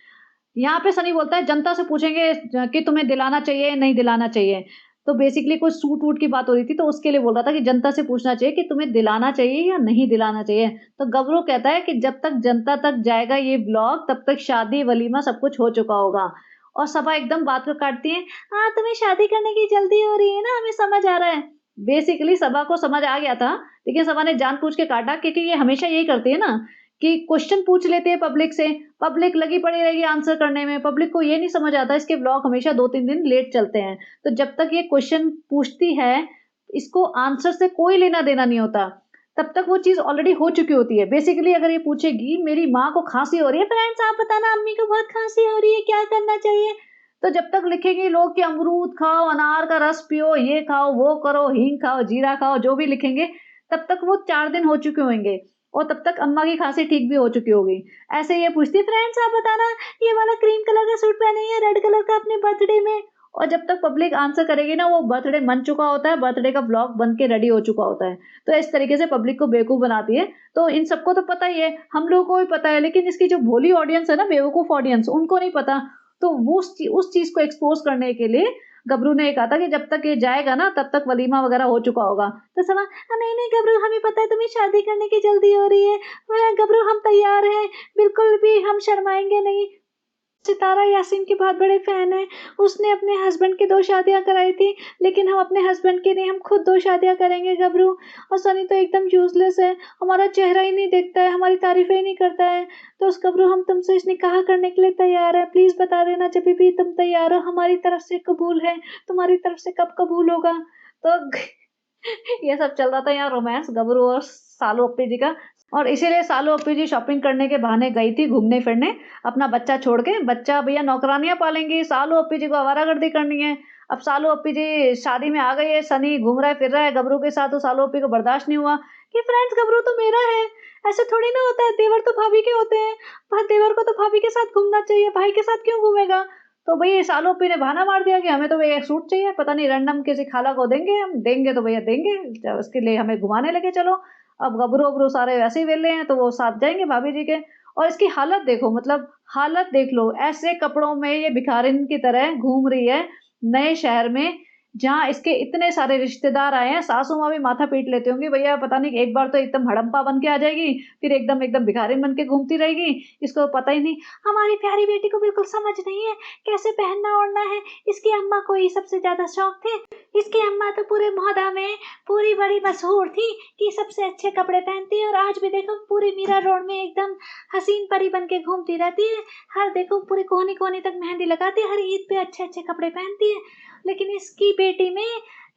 यहाँ पे सनी बोलता है जनता से पूछेंगे कि तुम्हें दिलाना चाहिए, नहीं दिलाना चाहिए। तो बेसिकली कुछ सूट-वूट की बात हो रही थी, तो उसके लिए बोल रहा था कि जनता से पूछना चाहिए कि तुम्हें दिलाना चाहिए या नहीं दिलाना चाहिए। तो गबरू कहता है कि जब तक जनता तक जाएगा ये ब्लॉग, तब तक शादी, वलीमा सब कुछ हो चुका होगा। और सभा एकदम बात को काटती है, हाँ, तुम्हें शादी करने की जल्दी हो रही है ना, हमें समझ आ रहा है। बेसिकली सभा को समझ आ गया था, लेकिन सभा ने जानबूझ के काटा क्योंकि ये हमेशा यही करती है ना कि क्वेश्चन पूछ लेते हैं पब्लिक से, पब्लिक लगी पड़ी रहेगी आंसर करने में, पब्लिक को ये नहीं समझ आता इसके ब्लॉग हमेशा 2-3 दिन लेट चलते हैं। तो जब तक ये क्वेश्चन पूछती है, इसको आंसर से कोई लेना-देना नहीं होता, तब तक वो चीज़ ऑलरेडी हो चुकी होती है। बेसिकली अगर ये पूछेगी मेरी माँ को खाँसी हो रही है, फ्रेंड्स आप बताना अम्मी को बहुत खाँसी हो रही है, क्या करना चाहिए? तो जब तक लिखेंगे लोग कि अमरूद खाओ, अनार का रस पियो, ये खाओ, वो करो, हींग खाओ, जीरा खाओ, जो भी लिखेंगे, तब तक वो 4 दिन हो चुके होंगे और तब तक अम्मा की खाँसी ठीक भी हो चुकी होगी। ऐसे ये पूछती फ्रेंड्स आप बताना ये वाला क्रीम कलर का सूट पहनी है रेड कलर का अपने बर्थडे में। और जब तक पब्लिक आंसर करेगी ना वो बर्थडे मन चुका होता है, बर्थडे का व्लॉग बन के रेडी हो चुका होता है। तो इस तरीके से पब्लिक को बेवकूफ़ बनाती है। तो इन सबको तो पता ही है, हम लोगों को भी पता है, लेकिन इसकी जो भोली ऑडियंस है ना बेवकूफ़ ऑडियंस उनको नहीं पता। तो वो उस चीज़ को एक्सपोज़ करने के लिए गबरू ने ये कहा था कि जब तक ये जाएगा ना तब तक वलीमा वगैरह हो चुका होगा। तो समा नहीं, नहीं गबरू हमें पता है तुम्हें शादी करने की जल्दी हो रही है। गबरू हम तैयार हैं, बिल्कुल भी हम शर्माएँगे नहीं। सितारा यासीन के बहुत बड़े फ़ैन हैं। उसने अपने हस्बैंड की 2 शादियाँ कराई थी, लेकिन हम अपने हस्बैंड की नहीं, हम खुद 2 शादियाँ करेंगे गबरू। और सनी तो एकदम यूज़लेस है, हमारा चेहरा ही नहीं देखता है, हमारी तारीफ़ें ही नहीं करता है। तो उस गबरू हम तुमसे इस निकाह करने के लिए तैयार हैं, प्लीज़ बता देना जभी भी तुम तैयार हो, हमारी तरफ से कबूल है, तुम्हारी तरफ से कब कबूल होगा? तो ये सब चल रहा था यहाँ रोमांस गबरू और सालू अप्पी जी का। और इसीलिए सालू अप्पी जी शॉपिंग करने के बहाने गई थी घूमने-फिरने, अपना बच्चा छोड़ के। बच्चा भैया नौकरानियाँ पालेंगी, सालू अप्पी जी को आवारागर्दी करनी है। अब सालू अप्पी जी शादी में आ गई है, सनी घूम रहा है, फिर रहा है गबरू के साथ, तो सालू अप्पी को बर्दाश्त नहीं हुआ कि फ्रेंड्स गबरू तो मेरा है, ऐसे थोड़ी ना होता है, देवर तो भाभी के होते हैं, देवर को तो भाभी के साथ घूमना चाहिए, भाई के साथ क्यों घूमेगा? तो भई सालू अप्पी ने बहाना मार दिया कि हमें तो भैया सूट चाहिए, पता नहीं रैंडम किसी खाला को देंगे हम, देंगे तो भैया देंगे, उसके लिए हमें घुमाने लेके चलो। अब गबरू-वबरू सारे वैसे ही वेले हैं, तो वो साथ जाएँगे भाभी जी के। और इसकी हालत देखो, मतलब हालत देख लो, ऐसे कपड़ों में ये भिखारिन की तरह घूम रही है, नए शहर में, जहाँ इसके इतने सारे रिश्तेदार आए हैं। सासू माँ भी माथा पीट लेती होंगी, भैया पता नहीं एक बार तो एकदम हड़म्पा बन के आ जाएगी, फिर एकदम एकदम भिखारिन बन के घूमती रहेगी, इसको पता ही नहीं। हमारी प्यारी बेटी को बिल्कुल समझ नहीं है, कैसे पहनना-ओढ़ना है, इसकी अम्मा को ही सबसे ज़्यादा शौक थे। इसकी अम्मा तो पूरे मोहल्ला में पूरी बड़ी मशहूर थी कि सबसे अच्छे कपड़े पहनती है, और आज भी देखो पूरी मीरा रोड में एकदम हसीन परी बन के घूमती रहती है। हर देखो पूरे कोने-कोने तक मेहंदी लगाती है, हर ईद पे अच्छे-अच्छे कपड़े पहनती है। लेकिन इसकी बेटी में,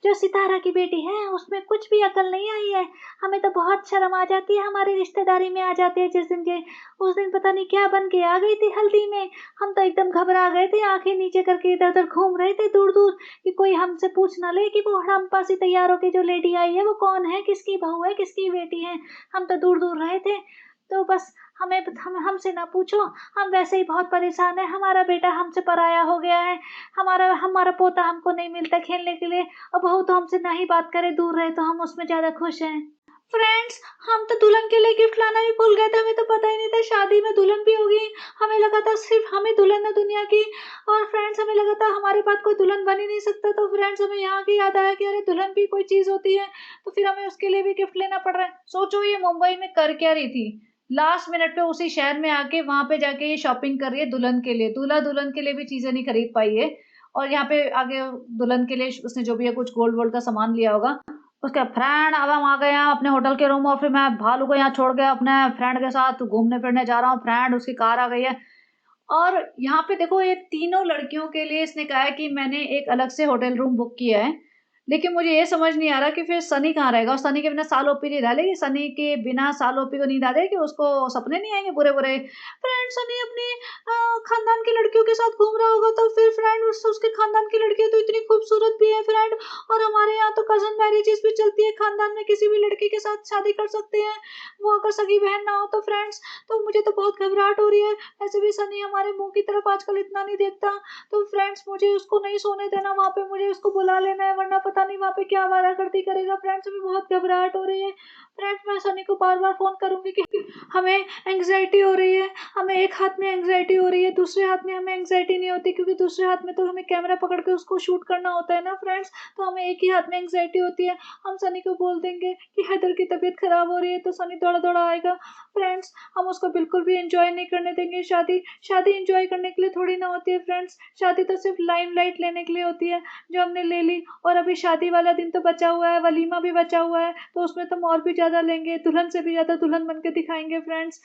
जो सितारा की बेटी है, उसमें कुछ भी अकल नहीं आई है। हमें तो बहुत शर्म आ जाती है, हमारी रिश्तेदारी में आ जाती है जिस दिन के, उस दिन पता नहीं क्या बन के आ गई थी हल्दी में। हम तो एकदम घबरा गए थे, आँखें नीचे करके इधर-उधर घूम रहे थे दूर-दूर कि कोई हमसे पूछ ना ले कि वो हड़म्पा सी तैयार होके जो लेडी आई है वो कौन है, किसकी बहू है, किसकी बेटी है। हम तो दूर-दूर रहे थे। तो बस हमें हमसे ना पूछो, हम वैसे ही बहुत परेशान हैं, हमारा बेटा हमसे पराया हो गया है, हमारा हमारा पोता हमको नहीं मिलता खेलने के लिए, और बहू तो हमसे ना ही बात करे, दूर रहे तो हम उसमें ज़्यादा खुश हैं। फ्रेंड्स, हम तो दुल्हन के लिए गिफ्ट लाना भी भूल गए थे, हमें तो पता ही नहीं था शादी में दुल्हन भी होगी। हमें लगा था सिर्फ हम ही दुल्हन है दुनिया की, और फ्रेंड्स हमें लगा था हमारे बाद कोई दुल्हन बन ही नहीं सकता। तो फ्रेंड्स हमें यहाँ की याद आया कि अरे दुल्हन भी कोई चीज़ होती है, तो फिर हमें उसके लिए भी गिफ्ट लेना पड़ रहा है। सोचो ये मुंबई में कर क्या रही थी, लास्ट मिनट पे उसी शहर में आके वहाँ पे जाके ये शॉपिंग कर रही है दुल्हन के लिए, दूल्हा-दुल्हन के लिए भी चीज़ें नहीं खरीद पाई है, और यहाँ पे आगे दुल्हन के लिए उसने जो भी है कुछ गोल्ड-वोल्ड का सामान लिया होगा। उसका फ्रेंड, अब हम आ गए यहाँ अपने होटल के रूम, और फिर मैं भालू को यहाँ छोड़ के अपने फ्रेंड के साथ घूमने-फिरने जा रहा हूँ, फ्रेंड उसकी कार आ गई है। और यहाँ पे देखो ये तीनों लड़कियों के लिए इसने कहा है कि मैंने एक अलग से होटल रूम बुक किया है। लेकिन मुझे ये समझ नहीं आ रहा कि फिर सनी कहाँ रहेगा और सनी के बिना साल ओपी नहीं रह लेगी, सनी के बिना साल ओपी को नींद आ जाएगी, उसको सपने नहीं आएँगे बुरे-बुरे। फ्रेंड सनी अपने खानदान की लड़कियों के साथ घूम रहा होगा तो फिर फ्रेंड उसके खानदान की लड़कियाँ तो इतनी खूबसूरत भी है फ्रेंड, और हमारे यहाँ तो कज़न मैरिजेज़ भी चलती है, खानदान में किसी भी लड़की के साथ शादी कर सकते हैं, वो अगर सगी बहन ना हो तो फ्रेंड्स। तो मुझे तो बहुत घबराहट हो रही है। ऐसे भी सनी हमारे मुँह की तरफ आजकल इतना नहीं देखता, तो फ्रेंड्स मुझे उसको नहीं सोने देना वहाँ पे, मुझे उसको बुला लेना है, वरना पता नहीं वहाँ पे क्या आवारागर्दी करेगा। फ्रेंड्स अभी बहुत घबराहट हो रही है। फ्रेंड्स मैं सनी को बार-बार फ़ोन करूँगी कि हमें एंग्ज़ायटी हो रही है, हमें एक हाथ में एंग्ज़ायटी हो रही है, दूसरे हाथ में हमें एंग्ज़ायटी नहीं होती, क्योंकि दूसरे हाथ में तो हमें कैमरा पकड़ के उसको शूट करना होता है ना फ्रेंड्स, तो हमें एक ही हाथ में एंग्ज़ायटी होती है। हम सनी को बोल देंगे कि हैदर की तबीयत ख़राब हो रही है, तो सनी दौड़ा-दौड़ा आएगा। फ्रेंड्स हम उसको बिल्कुल भी एन्जॉय नहीं करने देंगे शादी। शादी एन्जॉय करने के लिए थोड़ी ना होती है फ्रेंड्स, शादी तो सिर्फ़ लाइमलाइट लेने के लिए होती है, जो हमने ले ली। और अभी शादी वाला दिन तो बचा हुआ है, वलीमा भी बचा हुआ है, तो उसमें तो हम और भी ज़्यादा लेंगे, दुल्हन से भी ज़्यादा दुल्हन बन के दिखाएँगे फ्रेंड्स।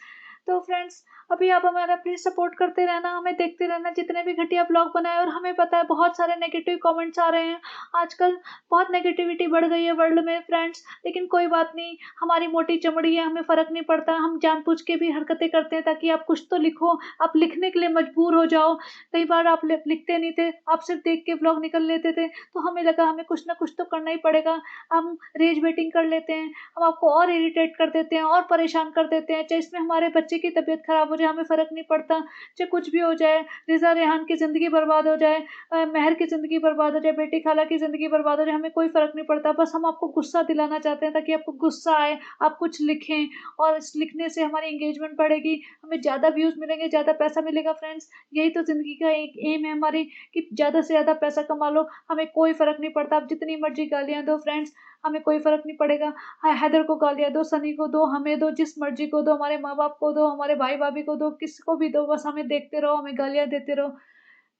तो फ्रेंड्स अभी आप हमारा प्लीज़ सपोर्ट करते रहना, हमें देखते रहना जितने भी घटिया व्लॉग बनाए, और हमें पता है बहुत सारे नेगेटिव कमेंट्स आ रहे हैं। आजकल बहुत नेगेटिविटी बढ़ गई है वर्ल्ड में फ्रेंड्स, लेकिन कोई बात नहीं, हमारी मोटी चमड़ी है, हमें फ़र्क नहीं पड़ता। हम जानबूझ के भी हरकतें करते हैं ताकि आप कुछ तो लिखो, आप लिखने के लिए मजबूर हो जाओ। कई बार आप लिखते नहीं थे, आप सिर्फ़ देख के व्लॉग निकल लेते थे, तो हमें लगा हमें कुछ ना कुछ तो करना ही पड़ेगा। हम रेज बेटिंग कर लेते हैं, हम आपको और इरिटेट कर देते हैं और परेशान कर देते हैं, चाहे इसमें हमारे बच्चे की तबीयत ख़राब हो जाए, हमें फ़र्क नहीं पड़ता, चाहे कुछ भी हो जाए, रिज़ा रेहान की ज़िंदगी बर्बाद हो जाए, महर की ज़िंदगी बर्बाद हो जाए, बेटी खाला की ज़िंदगी बर्बाद हो जाए, हमें कोई फ़र्क नहीं पड़ता। बस हम आपको गुस्सा दिलाना चाहते हैं ताकि आपको गुस्सा आए, आप कुछ लिखें, और इस लिखने से हमारी एंगेजमेंट बढ़ेगी, हमें ज़्यादा व्यूज़ मिलेंगे, ज़्यादा पैसा मिलेगा फ्रेंड्स। यही तो ज़िंदगी का एक एम है हमारी कि ज़्यादा से ज़्यादा पैसा कमा लो, हमें कोई फ़र्क नहीं पड़ता। आप जितनी मर्ज़ी गालियाँ दो फ्रेंड्स, हमें कोई फ़र्क नहीं पड़ेगा। हैदर को गालियाँ दो, सनी को दो, हमें दो, जिस मर्ज़ी को दो, हमारे माँ-बाप को दो, हमारे भाई-भाभी को दो, किसको भी दो, बस हमें देखते रहो, हमें गालियाँ देते रहो।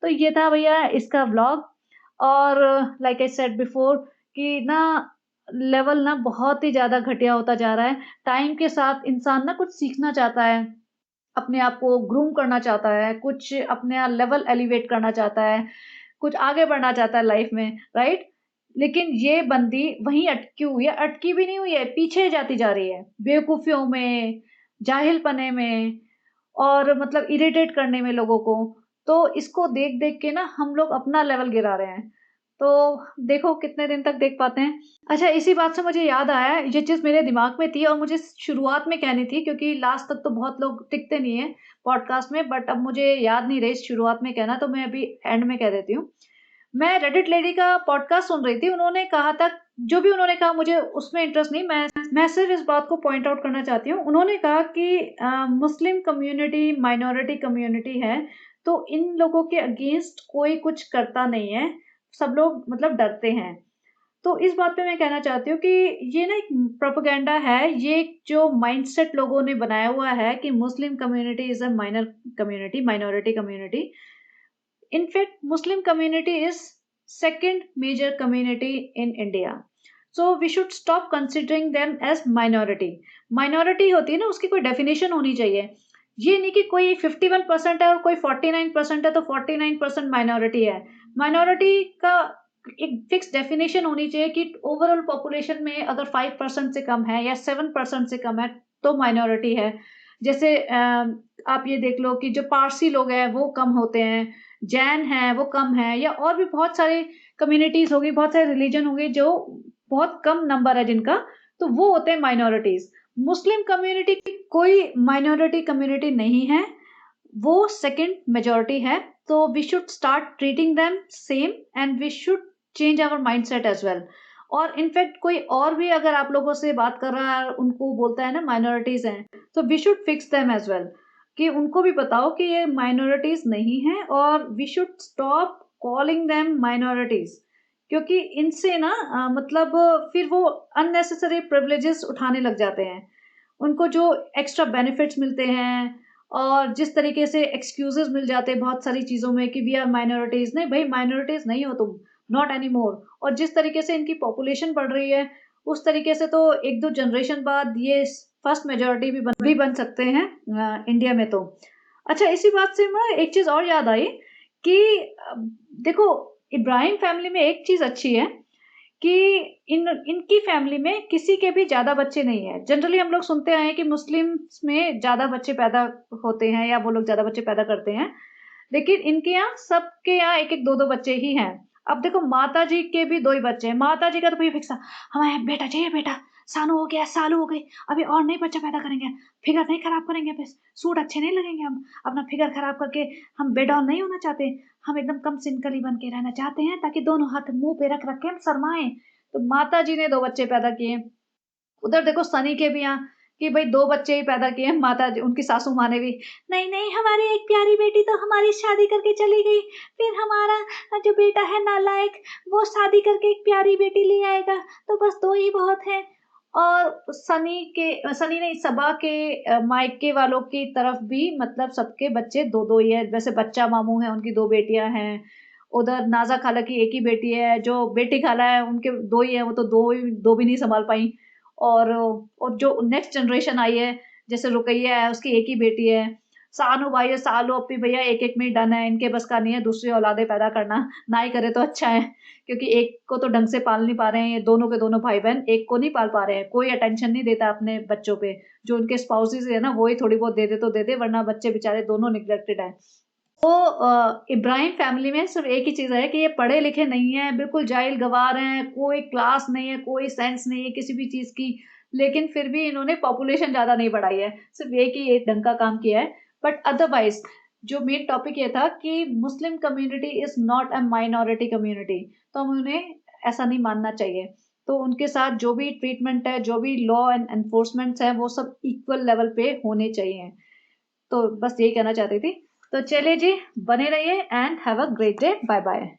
तो ये था भैया इसका व्लॉग। और लाइक आई सेड बिफोर कि ना लेवल ना बहुत ही ज़्यादा घटिया होता जा रहा है। टाइम के साथ इंसान ना कुछ सीखना चाहता है, अपने आप को ग्रूम करना चाहता है, कुछ अपना लेवल एलिवेट करना चाहता है, कुछ आगे बढ़ना चाहता है लाइफ में, राइट? लेकिन ये बंदी वहीं अटकी हुई है, अटकी भी नहीं हुई है, पीछे जाती जा रही है, बेवकूफ़ियों में, जाहिलपने में, और मतलब इरिटेट करने में लोगों को। तो इसको देख-देख के ना हम लोग अपना लेवल गिरा रहे हैं। तो देखो कितने दिन तक देख पाते हैं। अच्छा, इसी बात से मुझे याद आया, ये चीज़ मेरे दिमाग में थी और मुझे शुरुआत में कहनी थी, क्योंकि लास्ट तक तो बहुत लोग टिकते नहीं हैं पॉडकास्ट में, बट अब मुझे याद नहीं रही शुरुआत में कहना, तो मैं अभी एंड में कह देती हूँ। मैं रेडिट लेडी का पॉडकास्ट सुन रही थी, उन्होंने कहा था, जो भी उन्होंने कहा मुझे उसमें इंटरेस्ट नहीं, मैं सिर्फ़ इस बात को पॉइंट आउट करना चाहती हूँ। उन्होंने कहा कि मुस्लिम कम्युनिटी माइनॉरिटी कम्युनिटी है, तो इन लोगों के अगेंस्ट कोई कुछ करता नहीं है, सब लोग मतलब डरते हैं। तो इस बात पे मैं कहना चाहती हूँ कि ये ना एक प्रोपेगेंडा है, ये एक जो माइंडसेट लोगों ने बनाया हुआ है कि Muslim community is a minor community, minority community. In fact, Muslim community is second major community in India. So we should stop considering them as minority. Minority होती है ना, उसकी कोई definition होनी चाहिए। ये नहीं कि कोई 51% है और कोई 49% है तो 49% माइनॉरिटी है। माइनॉरिटी का एक फिक्स डेफिनेशन होनी चाहिए कि ओवरऑल पॉपुलेशन में अगर 5% से कम है या 7% से कम है तो माइनॉरिटी है। जैसे आप ये देख लो कि जो पारसी लोग हैं वो कम होते हैं, जैन हैं वो कम हैं, या और भी बहुत सारे कम्युनिटीज़ होगी, बहुत सारे रिलीजन होंगे जो बहुत कम नंबर है जिनका, तो वो होते हैं माइनॉरिटीज़। मुस्लिम कम्युनिटी कोई माइनॉरिटी कम्युनिटी नहीं है, वो सेकंड मेजॉरिटी है, तो we should start treating them same and we should change our mindset as well. और इनफैक्ट कोई और भी अगर आप लोगों से बात कर रहा है और उनको बोलता है ना माइनॉरिटीज़ हैं, तो we should fix them as well, कि उनको भी बताओ कि ये माइनॉरिटीज़ नहीं हैं, और we should stop calling them minorities, क्योंकि इनसे ना मतलब फिर वो अननेसेसरी प्रिविलेजेस उठाने लग जाते हैं। उनको जो एक्स्ट्रा बेनिफिट्स मिलते हैं और जिस तरीके से एक्सक्यूज़ेज़ मिल जाते हैं बहुत सारी चीज़ों में कि वी आर माइनॉरिटीज़, नहीं भई माइनॉरिटीज़ नहीं हो तुम, नॉट एनीमोर। और जिस तरीके से इनकी पॉपुलेशन बढ़ रही है, उस तरीके से तो 1-2 जनरेशन बाद ये फर्स्ट मेजॉरिटी भी बन सकते हैं इंडिया में तो। अच्छा, इसी बात से मैं एक चीज़ और याद आई कि देखो, इब्राहिम फैमिली में एक चीज़ अच्छी है कि इनकी फैमिली में किसी के भी ज़्यादा बच्चे नहीं हैं। जनरली हम लोग सुनते आए हैं कि मुस्लिम्स में ज़्यादा बच्चे पैदा होते हैं या वो लोग ज़्यादा बच्चे पैदा करते हैं। लेकिन इनके यहाँ सबके यहाँ 1-1 2-2 बच्चे ही हैं। अब देखो, माताजी के भी 2 ही बच्चे हैं। माताजी का तो भई फिक्स था, हमें बेटा चाहिए बेटा, सानू हो गया, सालू हो गई, अभी और नहीं बच्चा पैदा करेंगे, फिगर नहीं खराब करेंगे बस, सूट अच्छे नहीं लगेंगे हम, अपना फिगर खराब करके हम बेडॉल नहीं होना चाहते, हम एकदम कम सिंकली बन के रहना चाहते हैं ताकि दोनों हाथ मुँह पे रख-रख के हम शर्माएँ। तो माताजी ने 2 बच्चे पैदा किए। उधर देखो सनी के भी यहाँ कि भई 2 बच्चे ही पैदा किए हैं, माताजी उनकी सासू माँ ने भी, नहीं, नहीं हमारी एक प्यारी बेटी तो हमारी शादी करके चली गई, फिर हमारा जो बेटा है नालायक, वो शादी करके एक प्यारी बेटी ले आएगा, तो बस 2 ही बहुत हैं। और सनी नहीं, सबा के मायके वालों की तरफ भी मतलब सबके बच्चे 2-2 ही हैं। जैसे बच्चा मामू हैं, उनकी 2 बेटियाँ हैं। उधर नाज़ा खाला की 1 ही बेटी है, जो बेटी खाला है उनके 2 ही हैं, वो तो 2 भी नहीं सँभाल पाईं। और जो नेक्स्ट जनरेशन आई है, जैसे रुकैया है, उसकी 1 ही बेटी है। सानू भाई और सालू अप्पी भैया 1-1 में ही डन है, इनके बस का नहीं है दूसरी औलादें पैदा करना, ना ही करे तो अच्छा है, क्योंकि एक को तो ढंग से पाल नहीं पा रहे हैं, ये दोनों के दोनों भाई-बहन एक को नहीं पाल पा रहे हैं, कोई अटेंशन नहीं देता अपने बच्चों पे, जो उनके स्पाउसेस है ना, वो ही थोड़ी बहुत दे दे तो दे दे, वरना बच्चे बेचारे दोनों नेग्लेक्टेड हैं। तो इब्राहिम फैमिली में सिर्फ़ एक ही चीज़ है कि ये पढ़े-लिखे नहीं हैं, बिल्कुल जाहिल-गँवार हैं, कोई क्लास नहीं है, कोई सेंस नहीं है किसी भी चीज़ की, लेकिन फिर भी इन्होंने पॉपुलेशन ज़्यादा नहीं बढ़ाई है, सिर्फ़ एक ही एक ढंग का काम किया है। बट अदरवाइज़ जो मेन टॉपिक ये था कि Muslim community is not a minority community, तो हमें उन्हें ऐसा नहीं मानना चाहिए। तो उनके साथ जो भी ट्रीटमेंट है, जो भी लॉ एंड एनफोर्समेंट्स हैं, वो सब इक्वल लेवल पे होने चाहिए। तो बस यही कहना चाहती थी। तो चलिए जी, बने रहिए and have a great day. Bye bye.